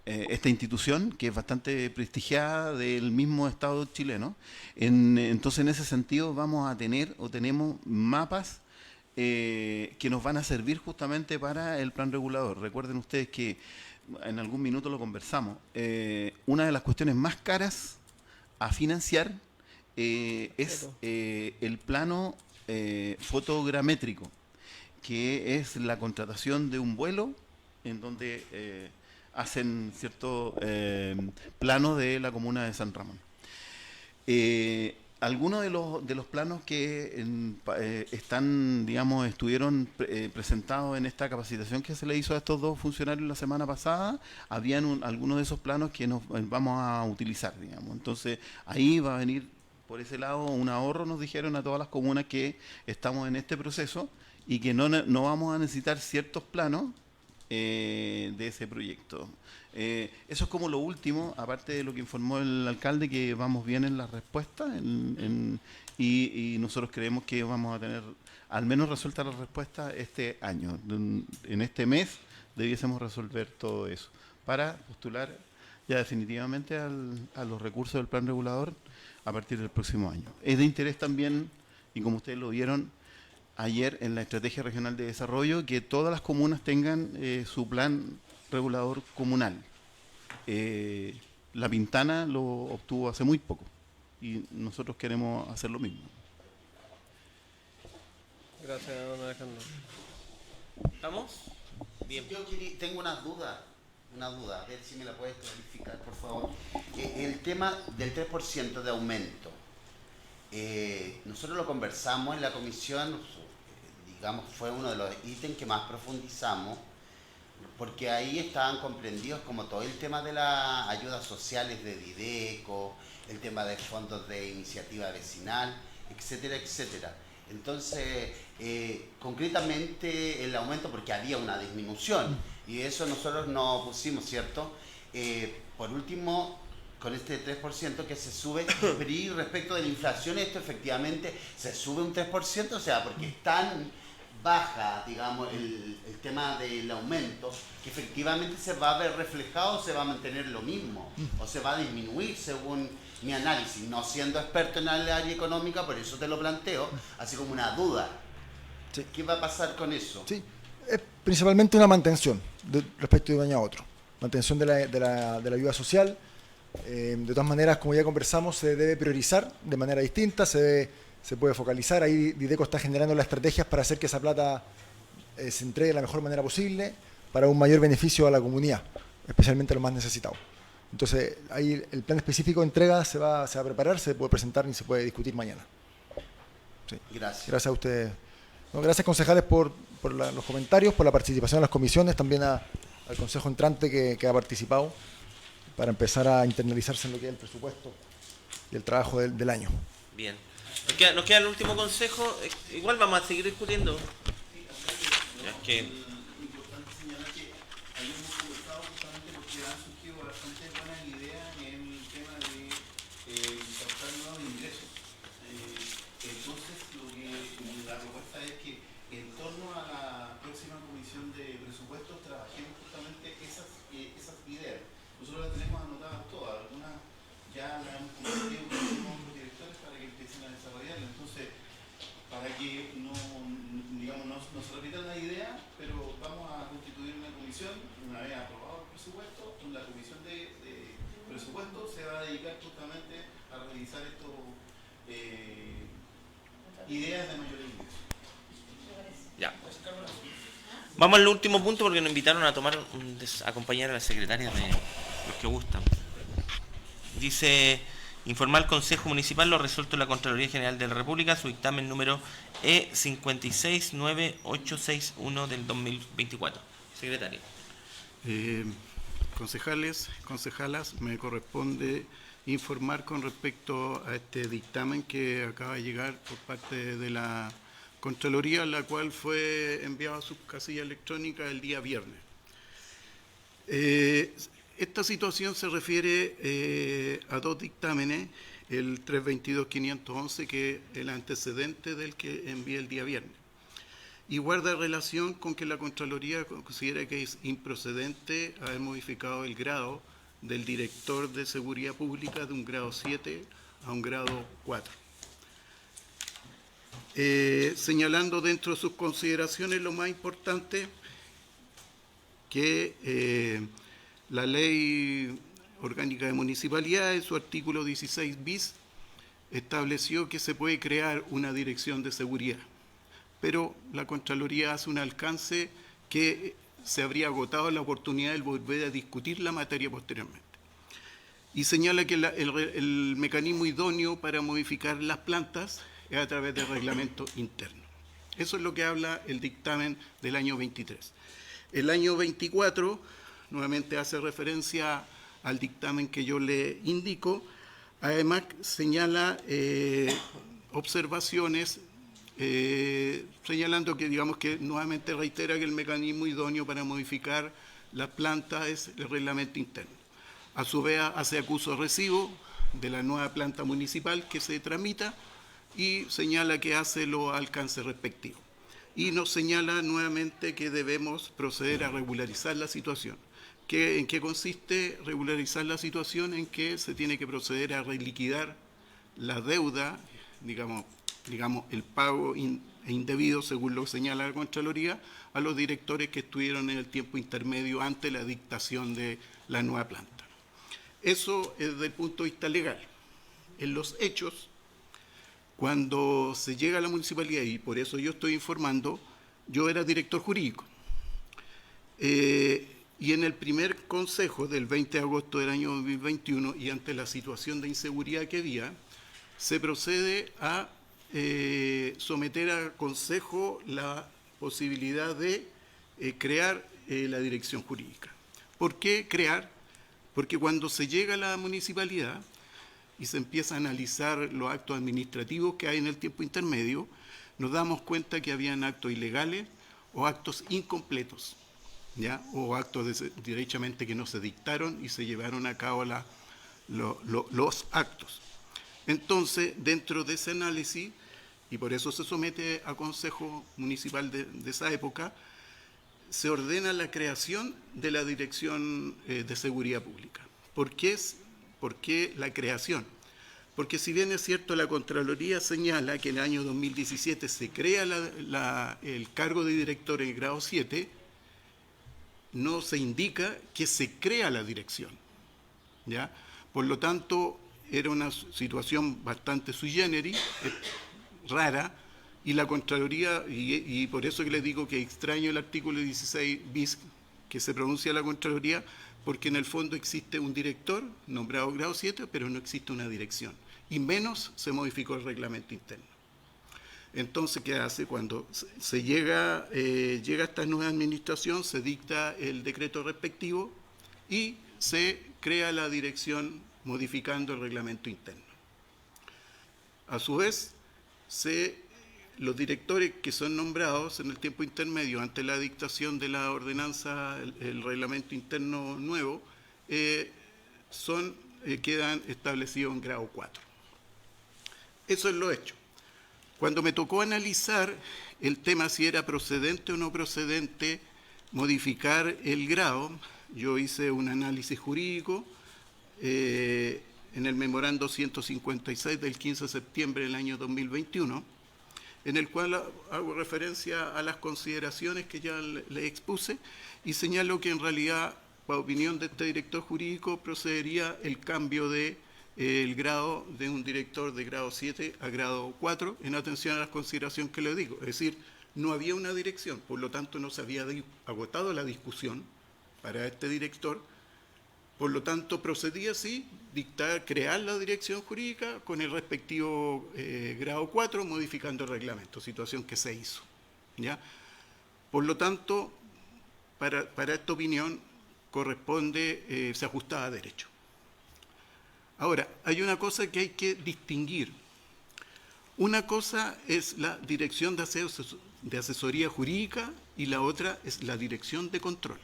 Esta institución, que es bastante prestigiada del mismo Estado chileno. Entonces, en ese sentido, vamos a tener o tenemos mapas que nos van a servir justamente para el plan regulador. Recuerden ustedes que en algún minuto lo conversamos. Una de las cuestiones más caras a financiar es el plano fotogramétrico, que es la contratación de un vuelo en donde hacen cierto plano de la comuna de San Ramón. Algunos de los planos que estuvieron presentados en esta capacitación que se le hizo a estos dos funcionarios la semana pasada, habían algunos de esos planos que nos vamos a utilizar, digamos. Entonces, ahí va a venir por ese lado un ahorro, nos dijeron a todas las comunas que estamos en este proceso y que no vamos a necesitar ciertos planos de ese proyecto. Eso es como lo último, aparte de lo que informó el alcalde, que vamos bien en la respuesta y nosotros creemos que vamos a tener al menos resuelta la respuesta este año. En este mes debiésemos resolver todo eso para postular ya definitivamente a los recursos del plan regulador a partir del próximo año. Es de interés también, y como ustedes lo vieron ayer en la Estrategia Regional de Desarrollo, que todas las comunas tengan su plan regulador comunal. La Pintana lo obtuvo hace muy poco y nosotros queremos hacer lo mismo. Gracias, don Alejandro. ¿Estamos? Bien. Yo tengo una duda, a ver si me la puedes clarificar, por favor. El tema del 3% de aumento, nosotros lo conversamos en la comisión, digamos, fue uno de los ítems que más profundizamos, porque ahí estaban comprendidos como todo el tema de las ayudas sociales de Dideco, el tema de fondos de iniciativa vecinal, etcétera, etcétera. Entonces, concretamente el aumento, porque había una disminución, y eso nosotros nos pusimos, ¿cierto? Por último, con este 3% que se sube, y respecto de la inflación, esto efectivamente se sube un 3%, o sea, porque es tan baja, digamos, el tema del aumento, que efectivamente se va a ver reflejado, se va a mantener lo mismo, o se va a disminuir según mi análisis, no siendo experto en el área económica, por eso te lo planteo, así como una duda. Sí. ¿Qué va a pasar con eso? Sí, es principalmente una mantención respecto de un año a otro. Mantención de la ayuda social. De todas maneras, como ya conversamos, se debe priorizar de manera distinta, se puede focalizar. Ahí Dideco está generando las estrategias para hacer que esa plata se entregue de la mejor manera posible para un mayor beneficio a la comunidad, especialmente a los más necesitados. Entonces, ahí el plan específico de entrega se va a preparar, se puede presentar y se puede discutir mañana. Sí. Gracias. Gracias a ustedes. No, gracias, concejales, por los comentarios, por la participación en las comisiones, también al consejo entrante que ha participado para empezar a internalizarse en lo que es el presupuesto y el trabajo del año. Bien. Nos queda el último consejo. Igual vamos a seguir discutiendo. Es que Importante señalar que ahí hemos conversado justamente porque han surgido bastantes buenas ideas en el tema de captar nuevos ingresos. Entonces, la propuesta es que en torno a la próxima comisión de presupuestos trabajemos justamente esas ideas. Nosotros las tenemos anotadas todas, algunas ya las hemos compartido con los directores para que empiecen a desarrollarlas. Entonces, para que no se repitan las ideas, pero vamos a constituir una comisión, una vez aprobado el presupuesto, la comisión de presupuesto se va a dedicar justamente a realizar estas ideas de mayor ingreso. ya. Vamos al último punto porque nos invitaron a acompañar a la secretaria de los que gustan. Dice: informar al Consejo Municipal lo resuelto en la Contraloría General de la República, su dictamen número E569861 del 2024. Secretario. Concejales, concejalas, me corresponde informar con respecto a este dictamen que acaba de llegar por parte de la Contraloría, la cual fue enviada a su casilla electrónica el día viernes. Esta situación se refiere a dos dictámenes, el 322.511, que es el antecedente del que envié el día viernes, y guarda relación con que la Contraloría considera que es improcedente haber modificado el grado del director de Seguridad Pública de un grado 7 a un grado 4. Señalando dentro de sus consideraciones lo más importante, que la Ley Orgánica de Municipalidades, en su artículo 16 bis, estableció que se puede crear una dirección de seguridad, pero la Contraloría hace un alcance que se habría agotado la oportunidad de volver a discutir la materia posteriormente. Y señala que el mecanismo idóneo para modificar las plantas es a través del reglamento interno. Eso es lo que habla el dictamen del año 23. El año 24 nuevamente hace referencia al dictamen que yo le indico. Además señala observaciones señalando que, digamos, que nuevamente reitera que el mecanismo idóneo para modificar las plantas es el reglamento interno. A su vez hace acuso de recibo de la nueva planta municipal que se tramita y señala que hace los alcances respectivos. Y nos señala nuevamente que debemos proceder a regularizar la situación. ¿En qué consiste regularizar la situación? En que se tiene que proceder a reliquidar la deuda, digamos el pago indebido, según lo que señala la Contraloría, a los directores que estuvieron en el tiempo intermedio ante la dictación de la nueva planta. Eso es desde el punto de vista legal. En los hechos, cuando se llega a la municipalidad, y por eso yo estoy informando, yo era director jurídico. Y en el primer consejo del 20 de agosto del año 2021, y ante la situación de inseguridad que había, se procede a someter al consejo la posibilidad de crear la dirección jurídica. ¿Por qué crear? Porque cuando se llega a la municipalidad y se empieza a analizar los actos administrativos que hay en el tiempo intermedio, nos damos cuenta que habían actos ilegales o actos incompletos, ¿ya? O actos derechamente que no se dictaron y se llevaron a cabo los actos. Entonces, dentro de ese análisis, y por eso se somete a Consejo Municipal de esa época, se ordena la creación de la Dirección de Seguridad Pública. ¿Por qué la creación? Porque si bien es cierto, la Contraloría señala que en el año 2017 se crea el cargo de director en grado 7, no se indica que se crea la dirección, ¿ya? Por lo tanto, era una situación bastante sui generis, rara, y la Contraloría, y por eso que les digo que extraño el artículo 16 bis que se pronuncia la Contraloría, porque en el fondo existe un director nombrado grado 7, pero no existe una dirección, y menos se modificó el reglamento interno. Entonces, ¿qué hace? Cuando se llega esta nueva administración, se dicta el decreto respectivo y se crea la dirección modificando el reglamento interno. A su vez, los directores que son nombrados en el tiempo intermedio ante la dictación de la ordenanza, el reglamento interno nuevo, quedan establecidos en grado 4. Eso es lo hecho. Cuando me tocó analizar el tema si era procedente o no procedente modificar el grado, yo hice un análisis jurídico en el memorando 156 del 15 de septiembre del año 2021, en el cual hago referencia a las consideraciones que ya le expuse y señalo que en realidad, para opinión de este director jurídico, procedería el cambio el grado de un director de grado 7 a grado 4 en atención a las consideraciones que le digo. Es decir, no había una dirección, por lo tanto no se había agotado la discusión para este director, por lo tanto procedía así, crear la dirección jurídica con el respectivo grado 4, modificando el reglamento, situación que se hizo, ¿ya? Por lo tanto, para esta opinión corresponde, se ajustaba a derecho. Ahora, hay una cosa que hay que distinguir. Una cosa es la dirección de asesoría jurídica y la otra es la dirección de control.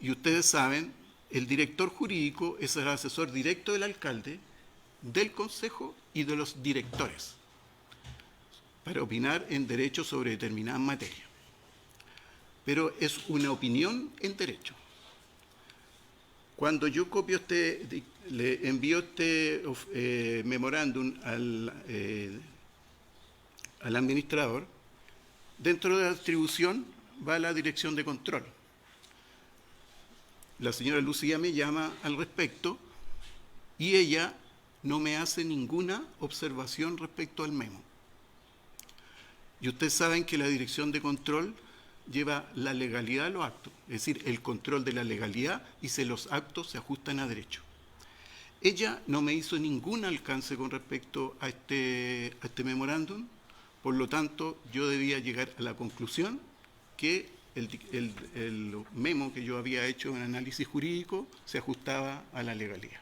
Y ustedes saben, el director jurídico es el asesor directo del alcalde, del consejo y de los directores, para opinar en derecho sobre determinadas materias. Pero es una opinión en derecho. Cuando yo le envío este memorándum al administrador, dentro de la atribución va la dirección de control. La señora Lucía me llama al respecto y ella no me hace ninguna observación respecto al memo. Y ustedes saben que la dirección de control lleva la legalidad de los actos, es decir, el control de la legalidad y si los actos se ajustan a derecho. Ella no me hizo ningún alcance con respecto a este memorándum, por lo tanto, yo debía llegar a la conclusión que el memo que yo había hecho en análisis jurídico se ajustaba a la legalidad.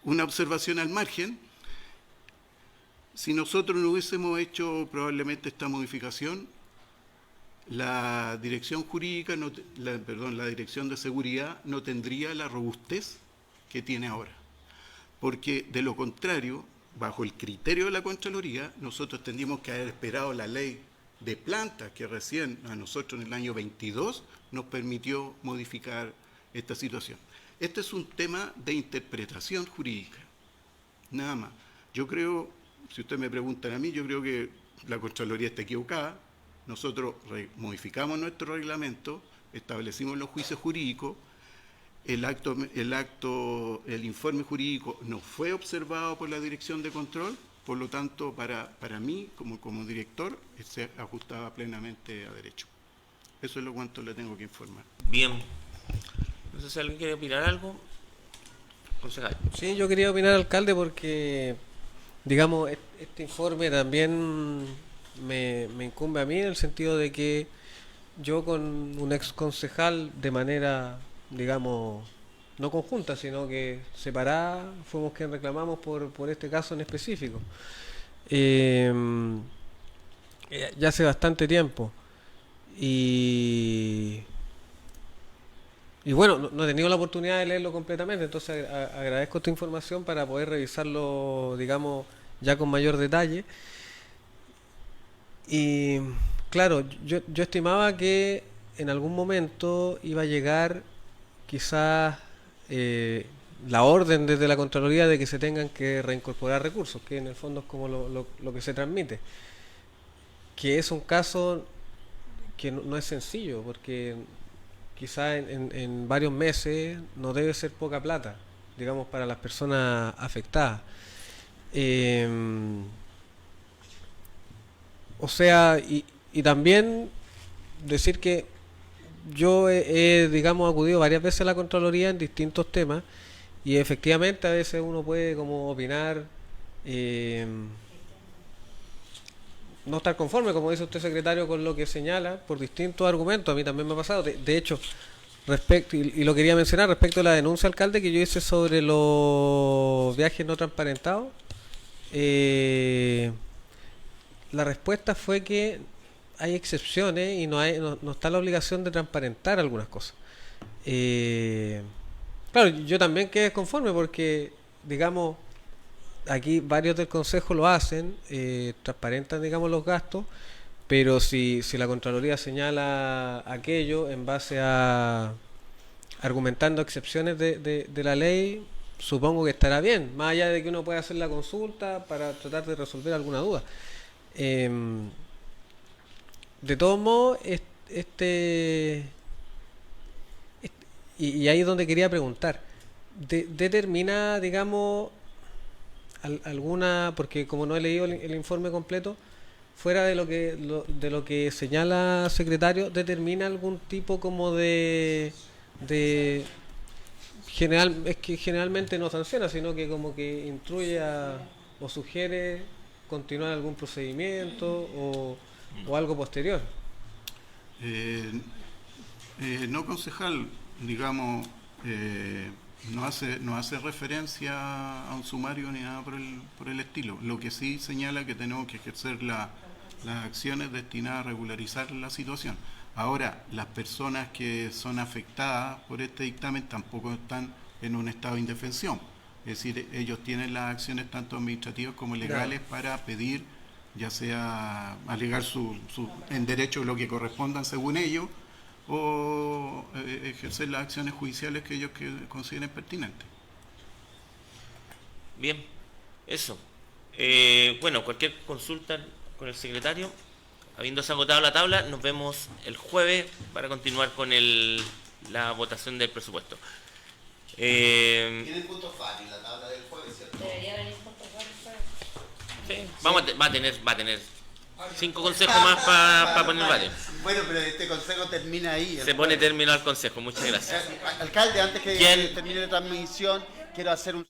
Una observación al margen: si nosotros no hubiésemos hecho probablemente esta modificación, la dirección jurídica, la dirección de seguridad no tendría la robustez que tiene ahora. Porque de lo contrario, bajo el criterio de la Contraloría, nosotros tendríamos que haber esperado la ley de plantas que recién a nosotros en el año 22 nos permitió modificar esta situación. Este es un tema de interpretación jurídica, nada más. Yo creo, si ustedes me preguntan a mí, yo creo que la Contraloría está equivocada. Nosotros modificamos nuestro reglamento, establecimos los juicios jurídicos, el informe jurídico no fue observado por la dirección de control, por lo tanto, para mí, como director, se ajustaba plenamente a derecho. Eso es lo cuanto le tengo que informar. Bien. No sé si alguien quiere opinar algo. Concejal. Sí, yo quería opinar, alcalde, porque, digamos, este informe también me incumbe a mí en el sentido de que yo con un ex concejal de manera, digamos, no conjunta, sino que separada, fuimos quienes reclamamos por este caso en específico. Ya hace bastante tiempo. Y bueno, no he tenido la oportunidad de leerlo completamente, entonces agradezco esta información para poder revisarlo, digamos, ya con mayor detalle. Y claro, yo estimaba que en algún momento iba a llegar quizás la orden desde la Contraloría de que se tengan que reincorporar recursos, que en el fondo es como lo que se transmite. Que es un caso que no es sencillo, porque quizás en varios meses no debe ser poca plata, digamos, para las personas afectadas. O sea, y también decir que yo he, digamos, acudido varias veces a la Contraloría en distintos temas y efectivamente a veces uno puede como opinar, no estar conforme, como dice usted, secretario, con lo que señala por distintos argumentos. A mí también me ha pasado. De hecho, respecto, y lo quería mencionar, respecto a la denuncia, alcalde, que yo hice sobre los viajes no transparentados, la respuesta fue que hay excepciones y no está la obligación de transparentar algunas cosas. Claro, yo también quedé conforme porque, digamos, aquí varios del Consejo lo hacen, transparentan, digamos, los gastos, pero si la Contraloría señala aquello en base a argumentando excepciones de la ley, supongo que estará bien, más allá de que uno pueda hacer la consulta para tratar de resolver alguna duda. De todos modos, y ahí es donde quería preguntar, determina, digamos, alguna, porque como no he leído el informe completo, fuera de lo que señala secretario, determina algún tipo como es que generalmente no sanciona, sino que como que instruye o sugiere continuar algún procedimiento o algo posterior. No, concejal, digamos, no hace referencia a un sumario ni nada por el estilo. Lo que sí señala que tenemos que ejercer las acciones destinadas a regularizar la situación. Ahora, las personas que son afectadas por este dictamen tampoco están en un estado de indefensión. Es decir, ellos tienen las acciones tanto administrativas como legales para pedir, ya sea alegar en derecho lo que correspondan según ellos, o ejercer las acciones judiciales que ellos consideren pertinentes. Bien, eso. Bueno, cualquier consulta con el secretario. Habiéndose agotado la tabla, nos vemos el jueves para continuar con la votación del presupuesto. Tiene puntos fáciles la tabla del jueves, ¿cierto? Debería venir con todo el Sí, va a tener 5 consejos más para poner varios. Bueno, pero este consejo termina ahí. Se pone término al consejo. Muchas gracias. Alcalde, antes que ¿Quién? termine la transmisión, quiero hacer un...